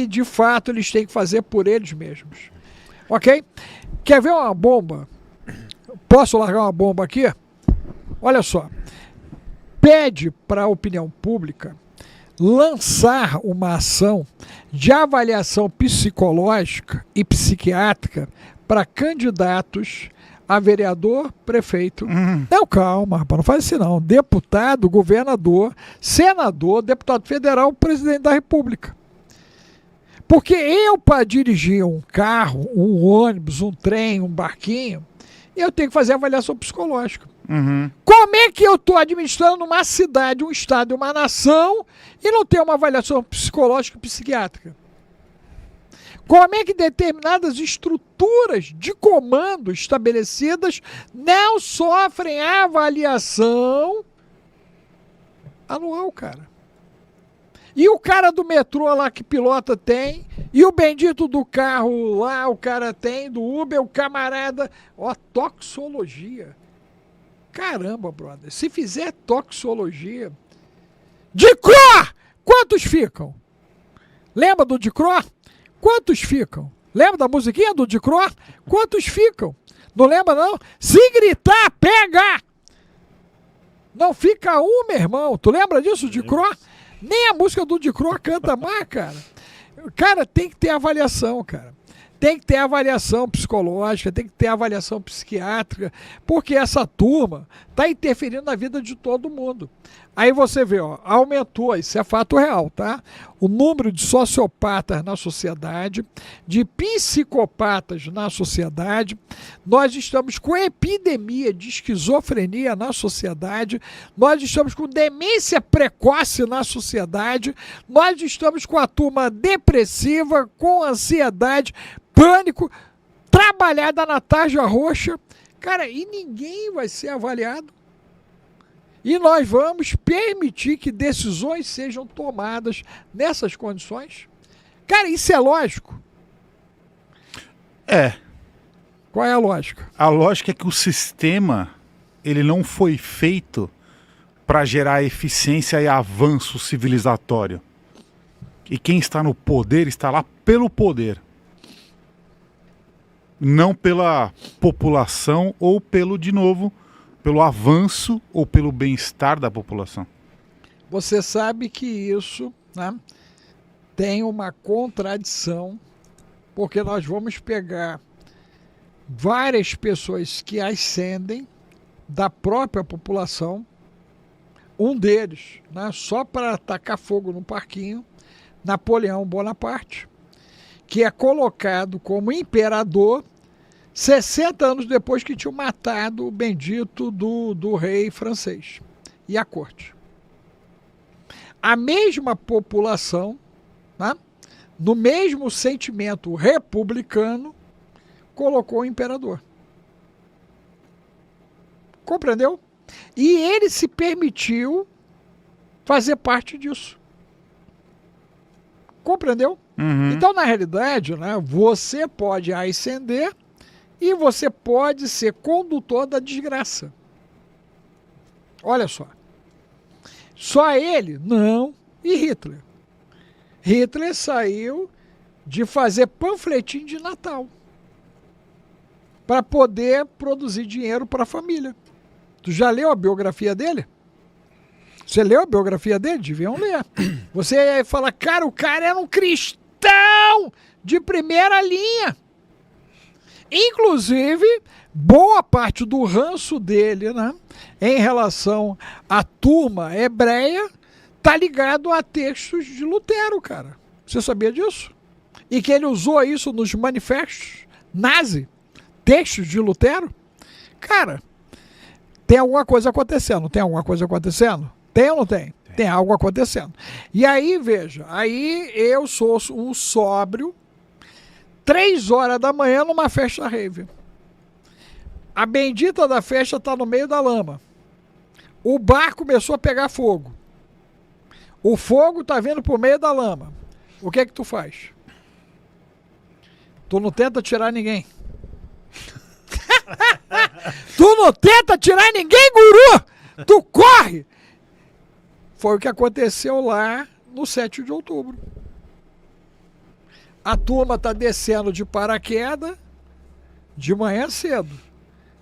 A: de fato eles têm que fazer por eles mesmos? Ok? Quer ver uma bomba? Posso largar uma bomba aqui? Olha só. pede para a opinião pública lançar uma ação de avaliação psicológica e psiquiátrica para candidatos a vereador, prefeito. Não, calma, rapaz, não faz isso não. Deputado, governador, senador, deputado federal, presidente da República. Porque eu, para dirigir um carro, um ônibus, um trem, um barquinho, eu tenho que fazer avaliação psicológica. Como é que eu estou administrando uma cidade, um estado e uma nação e não tenho uma avaliação psicológica e psiquiátrica? Como é que determinadas estruturas de comando estabelecidas não sofrem avaliação anual, cara? E o cara do metrô lá que pilota tem, e o bendito do carro lá, o cara tem, do Uber, o camarada, ó, toxologia. Caramba, brother, se fizer toxologia, DICRO, quantos ficam? Lembra do DICRO? Quantos ficam? Lembra da musiquinha do DICRO? Quantos ficam? Não lembra não? Se gritar, pega! Não fica um, meu irmão. Tu lembra disso, DICRO? Nem a música do DICRO canta mais, cara. Cara, tem que ter avaliação, cara. Tem que ter avaliação psicológica, tem que ter avaliação psiquiátrica, porque essa turma está interferindo na vida de todo mundo. Aí você vê, ó, aumentou, isso é fato real, tá? O número de sociopatas na sociedade, de psicopatas na sociedade. Nós estamos com epidemia de esquizofrenia na sociedade, nós estamos com demência precoce na sociedade, nós estamos com a turma depressiva, com ansiedade, pânico, trabalhada na tarja roxa. Cara, e ninguém vai ser avaliado. E nós vamos permitir que decisões sejam tomadas nessas condições? Cara, isso é lógico?
B: É.
A: Qual é a lógica?
B: A lógica é que o sistema ele não foi feito para gerar eficiência e avanço civilizatório. E quem está no poder está lá pelo poder. Não pela população ou pelo, de novo, pelo avanço ou pelo bem-estar da população.
A: Você sabe que isso, né, tem uma contradição, porque nós vamos pegar várias pessoas que ascendem da própria população, um deles, né, só para tacar fogo no parquinho, Napoleão Bonaparte, que é colocado como imperador 60 anos depois que tinham matado o bendito do rei francês e a corte. A mesma população, né, no mesmo sentimento republicano, colocou o imperador. Compreendeu? E ele se permitiu fazer parte disso. Compreendeu? Então, na realidade, né, você pode ascender e você pode ser condutor da desgraça. Olha só. Só ele? Não. E Hitler? Hitler saiu de fazer panfletinho de Natal para poder produzir dinheiro para a família. Tu já leu a biografia dele? Você leu a biografia dele? Deviam ler. Você fala, cara, o cara era um cristão de primeira linha. Inclusive, boa parte do ranço dele, né, em relação à turma hebreia, tá ligado a textos de Lutero, cara. Você sabia disso? E que ele usou isso nos manifestos nazi, textos de Lutero? Cara, tem alguma coisa acontecendo, não tem alguma coisa acontecendo? Tem ou não tem? Tem algo acontecendo. E aí, veja, aí eu sou um sóbrio, 3 horas da manhã numa festa rave. A bendita da festa está no meio da lama. O bar começou a pegar fogo. O fogo está vindo por meio da lama. O que é que tu faz? Tu não tenta tirar ninguém. Tu não tenta tirar ninguém, guru! Tu corre! Foi o que aconteceu lá no 7 de outubro. A turma está descendo de paraquedas de manhã cedo.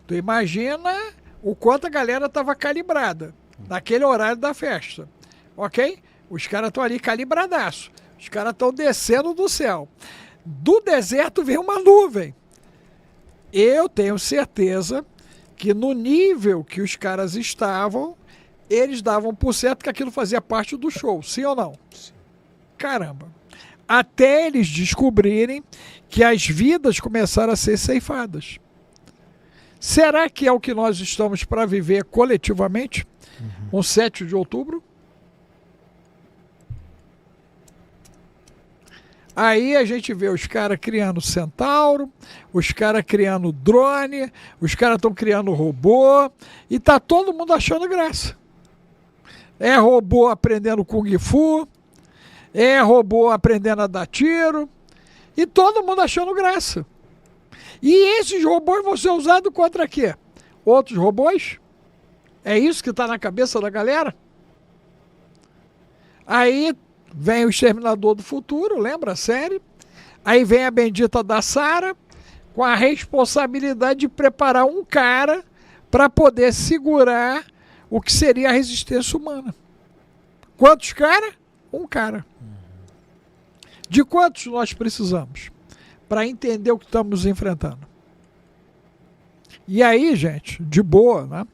A: Tu imagina o quanto a galera estava calibrada. naquele horário da festa, ok? Os caras estão ali calibradaço, os caras estão descendo do céu. Do deserto vem uma nuvem. Eu tenho certeza que no nível que os caras estavam, eles davam por certo que aquilo fazia parte do show, sim ou não? Sim. Caramba. Até eles descobrirem que as vidas começaram a ser ceifadas. Será que é o que nós estamos para viver coletivamente? Um 7 de outubro? Aí a gente vê os caras criando centauro, os caras criando drone, os caras estão criando robô, e tá todo mundo achando graça. É robô aprendendo Kung Fu, é robô aprendendo a dar tiro, e todo mundo achando graça. E esses robôs vão ser usados contra quê? Outros robôs? É isso que está na cabeça da galera? Aí vem o Exterminador do Futuro, lembra a série? Aí vem a bendita da Sarah, com a responsabilidade de preparar um cara para poder segurar o que seria a resistência humana. Quantos caras? Um cara. De quantos nós precisamos para entender o que estamos nos enfrentando? E aí, gente, de boa, né?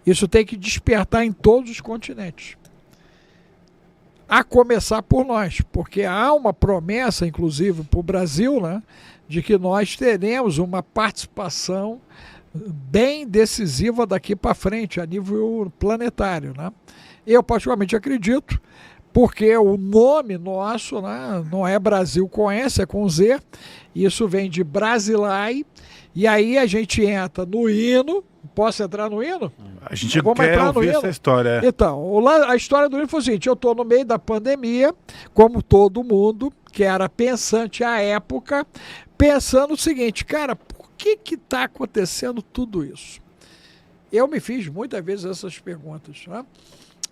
A: Isso tem que despertar em todos os continentes. A começar por nós, porque há uma promessa, inclusive, para o Brasil, né, de que nós teremos uma participação bem decisiva daqui para frente, a nível planetário, né? Eu, particularmente, acredito, porque o nome nosso, né, não é Brasil com S, é com Z, isso vem de Brasilai, e aí a gente entra no hino. Posso entrar no hino?
B: A gente quer ouvir essa história.
A: Então, a história do hino foi o seguinte: eu estou no meio da pandemia, como todo mundo, que era pensante à época, pensando o seguinte, cara, por que está acontecendo tudo isso? Eu me fiz muitas vezes essas perguntas, né?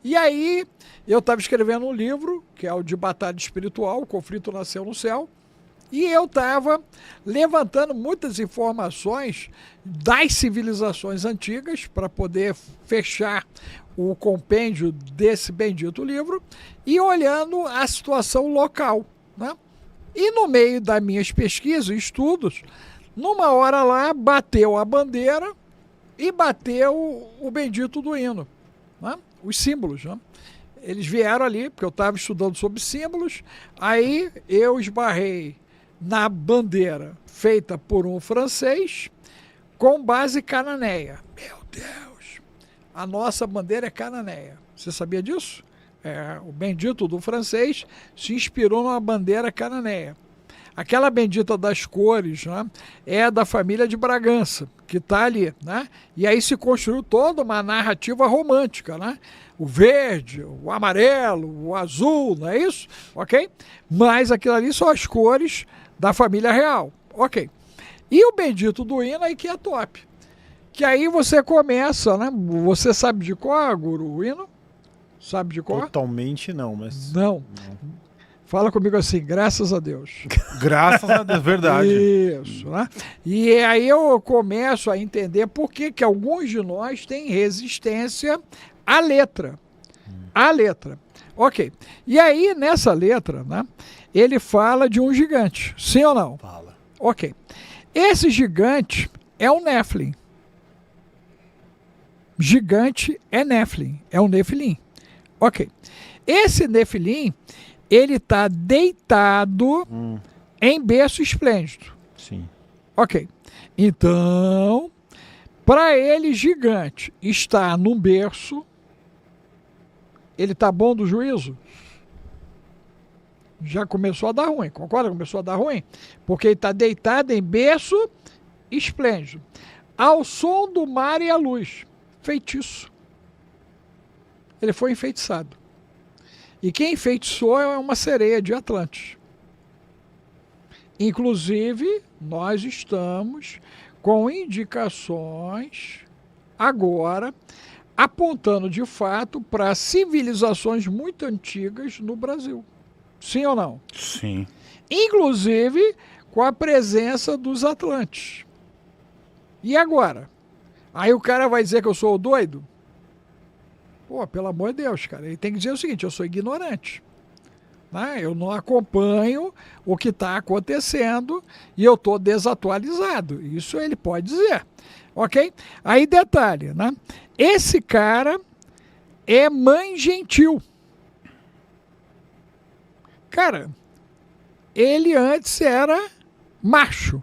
A: E aí, eu estava escrevendo um livro, que é o de Batalha Espiritual, O Conflito Nasceu no Céu, e eu estava levantando muitas informações das civilizações antigas para poder fechar o compêndio desse bendito livro e olhando a situação local, né? E no meio das minhas pesquisas e estudos, numa hora lá bateu a bandeira e bateu o bendito do hino, né? Os símbolos, né? Eles vieram ali, porque eu estava estudando sobre símbolos, aí eu esbarrei na bandeira feita por um francês com base cananeia. Meu Deus! A nossa bandeira é cananeia. Você sabia disso? O bendito do francês se inspirou numa bandeira cananeia. Aquela bendita das cores, né, é da família de Bragança, que está ali, né? E aí se construiu toda uma narrativa romântica, né? O verde, o amarelo, o azul, não é isso? Ok? Mas aquilo ali são as cores da família real. Ok. E o bendito do hino aí que é top. Que aí você começa, né? Você sabe de cor, Guru, o hino? Sabe de cor?
C: Totalmente não, mas...
A: Não. Fala comigo assim, graças a Deus.
B: Graças a Deus, verdade.
A: Isso, né? E aí eu começo a entender por que alguns de nós têm resistência à letra. À letra. Ok. E aí, nessa letra, né, ele fala de um gigante. Sim ou não?
C: Fala.
A: Ok. Esse gigante é um Nephilim. Gigante é Nephilim. É um Nefilim. Ok. Esse Nefilim, ele está deitado em berço esplêndido.
C: Sim.
A: Ok. Então, para ele, gigante está num berço, ele está bom do juízo? Já começou a dar ruim, concorda? Começou a dar ruim? Porque ele está deitado em berço esplêndido, ao som do mar e a luz. Feitiço. Ele foi enfeitiçado. E quem enfeitiçou é uma sereia de Atlantis. Inclusive, nós estamos com indicações agora apontando de fato para civilizações muito antigas no Brasil. Sim ou não?
B: Sim.
A: Inclusive com a presença dos Atlantes. E agora? Aí o cara vai dizer que eu sou o doido? Pô, pelo amor de Deus, cara. Ele tem que dizer o seguinte, eu sou ignorante. Né? Eu não acompanho o que está acontecendo e eu estou desatualizado. Isso ele pode dizer. Ok? Aí detalhe, né? Esse cara é mãe gentil. Cara, ele antes era macho.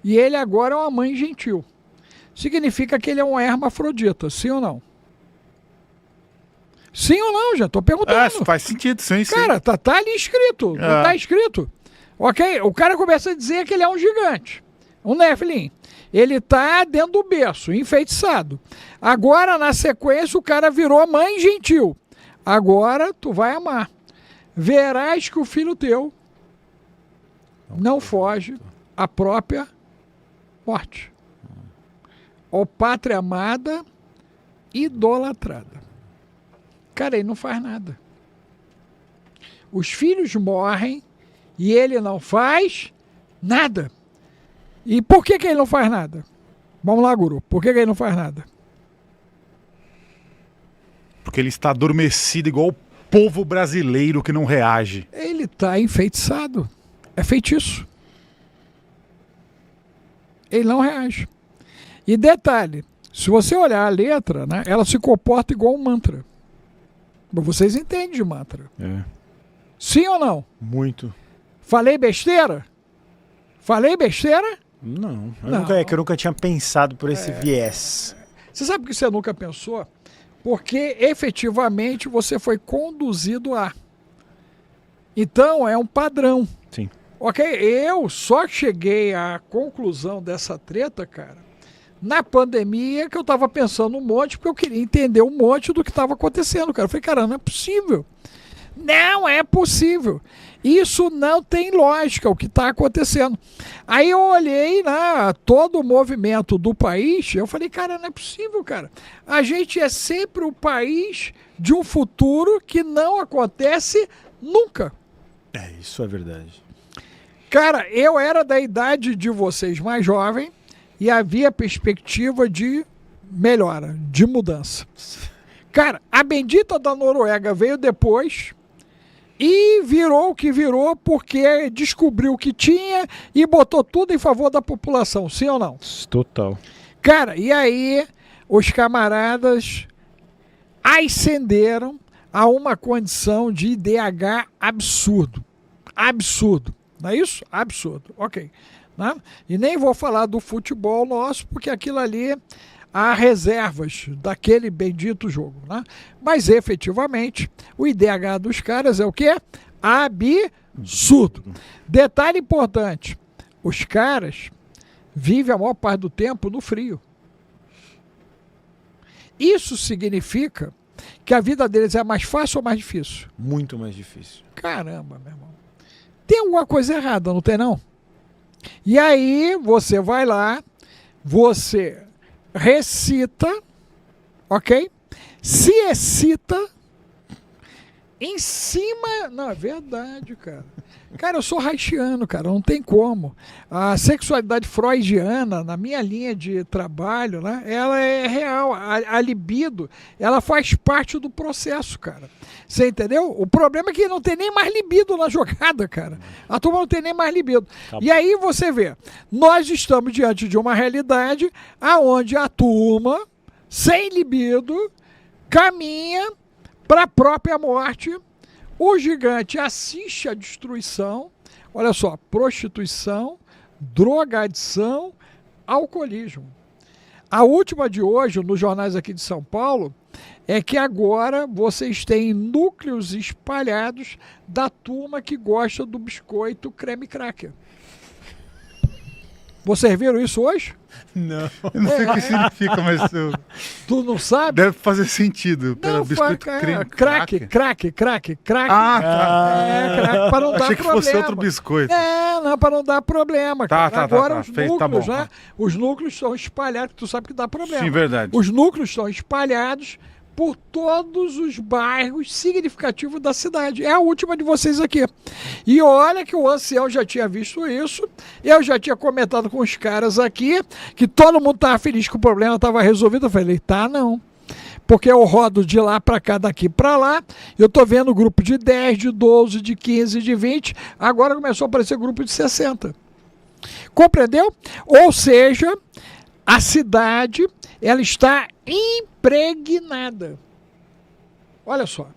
A: E ele agora é uma mãe gentil. Significa que ele é um hermafrodita, sim ou não? Sim ou não, já estou perguntando.
B: Faz sentido, sim.
A: Cara, tá ali escrito, não tá escrito. Ok? O cara começa a dizer que ele é um gigante, um Nephilim. Ele tá dentro do berço, enfeitiçado. Agora, na sequência, o cara virou mãe gentil. Agora, tu vai amar. Verás que o filho teu não foge à própria morte. Ó pátria amada, idolatrada. Cara, ele não faz nada. Os filhos morrem e ele não faz nada. E por que ele não faz nada? Vamos lá, guru. Por que ele não faz nada?
B: Porque ele está adormecido igual o povo brasileiro que não reage.
A: Ele está enfeitiçado. É feitiço. Ele não reage. E detalhe, se você olhar a letra, né, ela se comporta igual um mantra. Vocês entendem de mantra. Sim ou não?
C: Muito.
A: Falei besteira? Falei besteira?
C: Não.
A: Não.
C: Eu nunca tinha pensado por esse viés.
A: Você sabe por que você nunca pensou? Porque efetivamente você foi conduzido a. Então é um padrão.
C: Sim.
A: Ok? Eu só cheguei à conclusão dessa treta, cara, na pandemia, que eu estava pensando um monte, porque eu queria entender um monte do que estava acontecendo, cara. Eu falei, cara, não é possível. Não é possível. Isso não tem lógica, o que está acontecendo. Aí eu olhei, né, todo o movimento do país, eu falei, cara, não é possível, cara. A gente é sempre o país de um futuro que não acontece nunca.
C: Isso é verdade.
A: Cara, eu era da idade de vocês mais jovem e havia perspectiva de melhora, de mudança. Cara, a bendita da Noruega veio depois e virou o que virou porque descobriu o que tinha e botou tudo em favor da população, sim ou não?
C: Total.
A: Cara, e aí os camaradas ascenderam a uma condição de IDH absurdo. Absurdo. Não é isso? Absurdo. Ok. Né? E nem vou falar do futebol nosso, porque aquilo ali há reservas daquele bendito jogo. Né? Mas efetivamente o IDH dos caras é o quê? Absurdo. Detalhe importante: os caras vivem a maior parte do tempo no frio. Isso significa que a vida deles é mais fácil ou mais difícil?
C: Muito mais difícil.
A: Caramba, meu irmão. Tem alguma coisa errada, não tem não? E aí você vai lá, você recita, ok? Se excita em cima... Não, é verdade, cara. Cara, eu sou haitiano, cara, não tem como. A sexualidade freudiana, na minha linha de trabalho, né, ela é real. A libido, ela faz parte do processo, cara. Você entendeu? O problema é que não tem nem mais libido na jogada, cara. A turma não tem nem mais libido. E aí você vê, nós estamos diante de uma realidade aonde a turma, sem libido, caminha para a própria morte. O gigante assiste à destruição, olha só, prostituição, drogadição, alcoolismo. A última de hoje, nos jornais aqui de São Paulo, é que agora vocês têm núcleos espalhados da turma que gosta do biscoito creme cracker. Vocês viram isso hoje?
C: Não.
B: Eu não sei o que significa, mas
A: Tu não sabe?
B: deve fazer sentido. Pelo
A: Não,
B: biscoito creme
A: crack.
B: Ah, tá.
A: É, crack, para não dar
B: Achei que
A: problema.
B: fosse outro biscoito.
A: Não, para não dar problema. Cara.
B: Tá,
A: Agora os
B: fez,
A: núcleos,
B: tá bom.
A: né? Os núcleos são espalhados, tu sabe que dá problema.
B: Sim, verdade.
A: Os núcleos são espalhados por todos os bairros significativos da cidade. É a última de vocês aqui. E olha que o ancião já tinha visto isso, eu já tinha comentado com os caras aqui, que todo mundo estava feliz que o problema estava resolvido. Eu falei, tá, não. Porque eu rodo de lá para cá, daqui para lá, eu estou vendo grupo de 10, de 12, de 15, de 20, agora começou a aparecer grupo de 60. Compreendeu? Ou seja, a cidade, ela está impregnada. Olha só.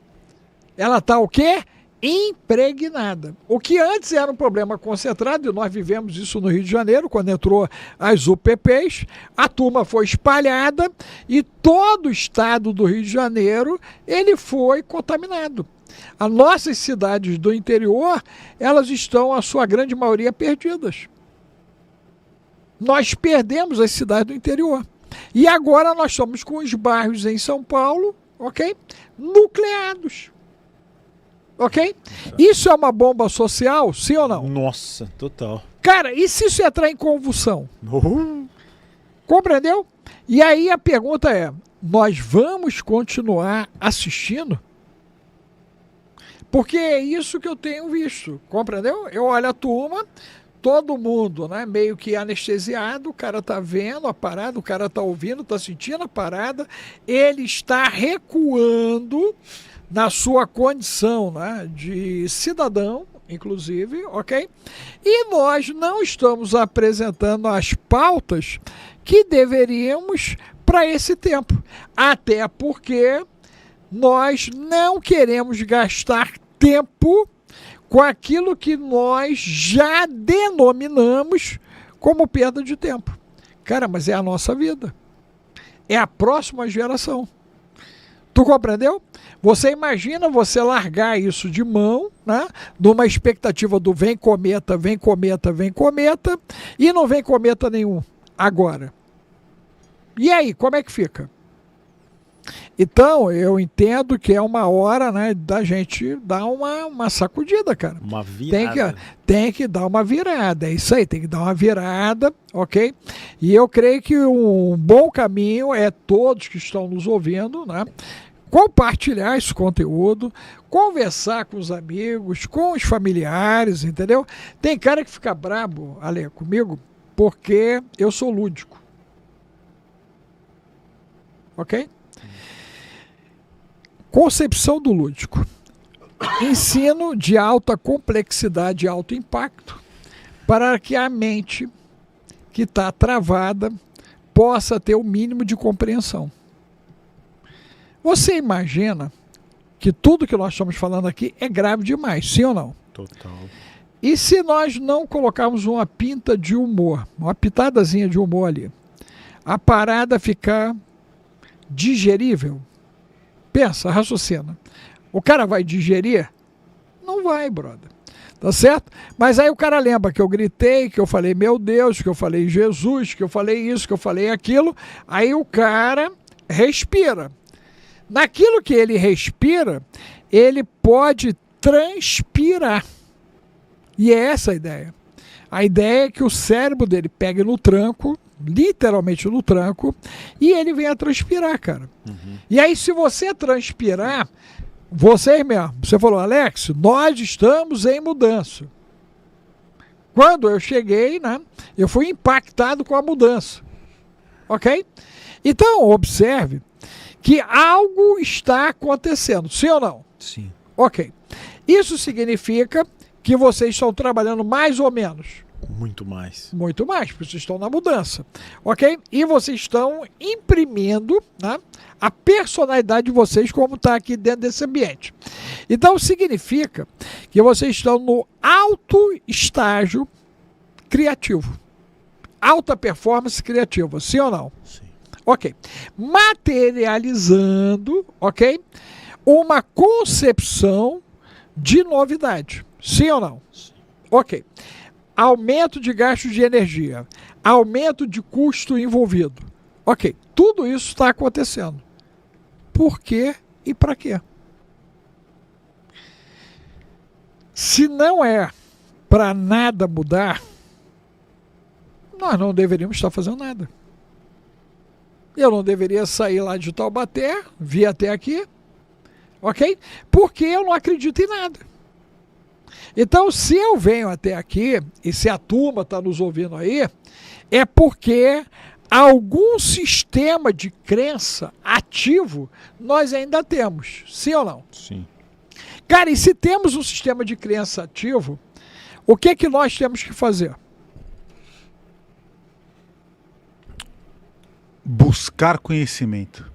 A: Ela está o quê? Impregnada. O que antes era um problema concentrado, e nós vivemos isso no Rio de Janeiro, quando entrou as UPPs, a turma foi espalhada e todo o estado do Rio de Janeiro, ele foi contaminado. As nossas cidades do interior, elas estão, a sua grande maioria, perdidas. Nós perdemos as cidades do interior. E agora nós estamos com os bairros em São Paulo, ok? Nucleados. Ok? Isso é uma bomba social, sim ou não?
C: Nossa, total.
A: Cara, e se isso entrar em convulsão? Compreendeu? E aí a pergunta é, nós vamos continuar assistindo? Porque é isso que eu tenho visto, compreendeu? Eu olho a turma, todo mundo, né, meio que anestesiado, o cara tá vendo a parada, o cara tá ouvindo, tá sentindo a parada, ele está recuando na sua condição, né, de cidadão, inclusive, ok? E nós não estamos apresentando as pautas que deveríamos para esse tempo. Até porque nós não queremos gastar tempo com aquilo que nós já denominamos como perda de tempo. Cara, mas é a nossa vida. É a próxima geração. Tu compreendeu? Você imagina você largar isso de mão, né? Numa expectativa do vem cometa, vem cometa, vem cometa, e não vem cometa nenhum agora. E aí, como é que fica? Então, eu entendo que é uma hora, né, da gente dar uma sacudida, cara.
C: Uma virada.
A: Tem que dar uma virada, é isso aí, tem que dar uma virada, ok? E eu creio que um bom caminho é todos que estão nos ouvindo, né, compartilhar esse conteúdo, conversar com os amigos, com os familiares, entendeu? Tem cara que fica brabo, Ale, comigo, porque eu sou lúdico. Ok? Concepção do lúdico. Ensino de alta complexidade e alto impacto para que a mente que está travada possa ter o mínimo de compreensão. Você imagina que tudo que nós estamos falando aqui é grave demais, sim ou não?
C: Total.
A: E se nós não colocarmos uma pinta de humor, uma pitadazinha de humor ali, a parada ficar digerível? Pensa, raciocina. O cara vai digerir? Não vai, brother. Tá certo? Mas aí o cara lembra que eu gritei, que eu falei meu Deus, que eu falei Jesus, que eu falei isso, que eu falei aquilo. Aí o cara respira. Naquilo que ele respira, ele pode transpirar. E é essa a ideia. A ideia é que o cérebro dele pegue no tranco, literalmente no tranco, e ele venha transpirar, cara. Uhum. E aí, se você transpirar, você mesmo, você falou, Alex, nós estamos em mudança. Quando eu cheguei, né, eu fui impactado com a mudança. Ok? Então, observe que algo está acontecendo, sim ou não?
C: Sim.
A: Ok. Isso significa que vocês estão trabalhando mais ou menos?
C: Muito mais.
A: Muito mais, porque vocês estão na mudança. Ok? E vocês estão imprimindo, né, a personalidade de vocês como está aqui dentro desse ambiente. Então significa que vocês estão no alto estágio criativo. Alta performance criativa, sim ou não?
C: Sim.
A: Ok. Materializando, ok? Uma concepção de novidade. Sim ou não?
C: Sim.
A: Ok. Aumento de gasto de energia. Aumento de custo envolvido. Ok. Tudo isso está acontecendo. Por quê e para quê? Se não é para nada mudar, nós não deveríamos estar fazendo nada. Eu não deveria sair lá de Taubaté, vir até aqui, ok? Porque eu não acredito em nada. Então, se eu venho até aqui, e se a turma está nos ouvindo aí, é porque algum sistema de crença ativo nós ainda temos, sim ou não?
C: Sim.
A: Cara, e se temos um sistema de crença ativo, o que é que nós temos que fazer?
B: Buscar conhecimento.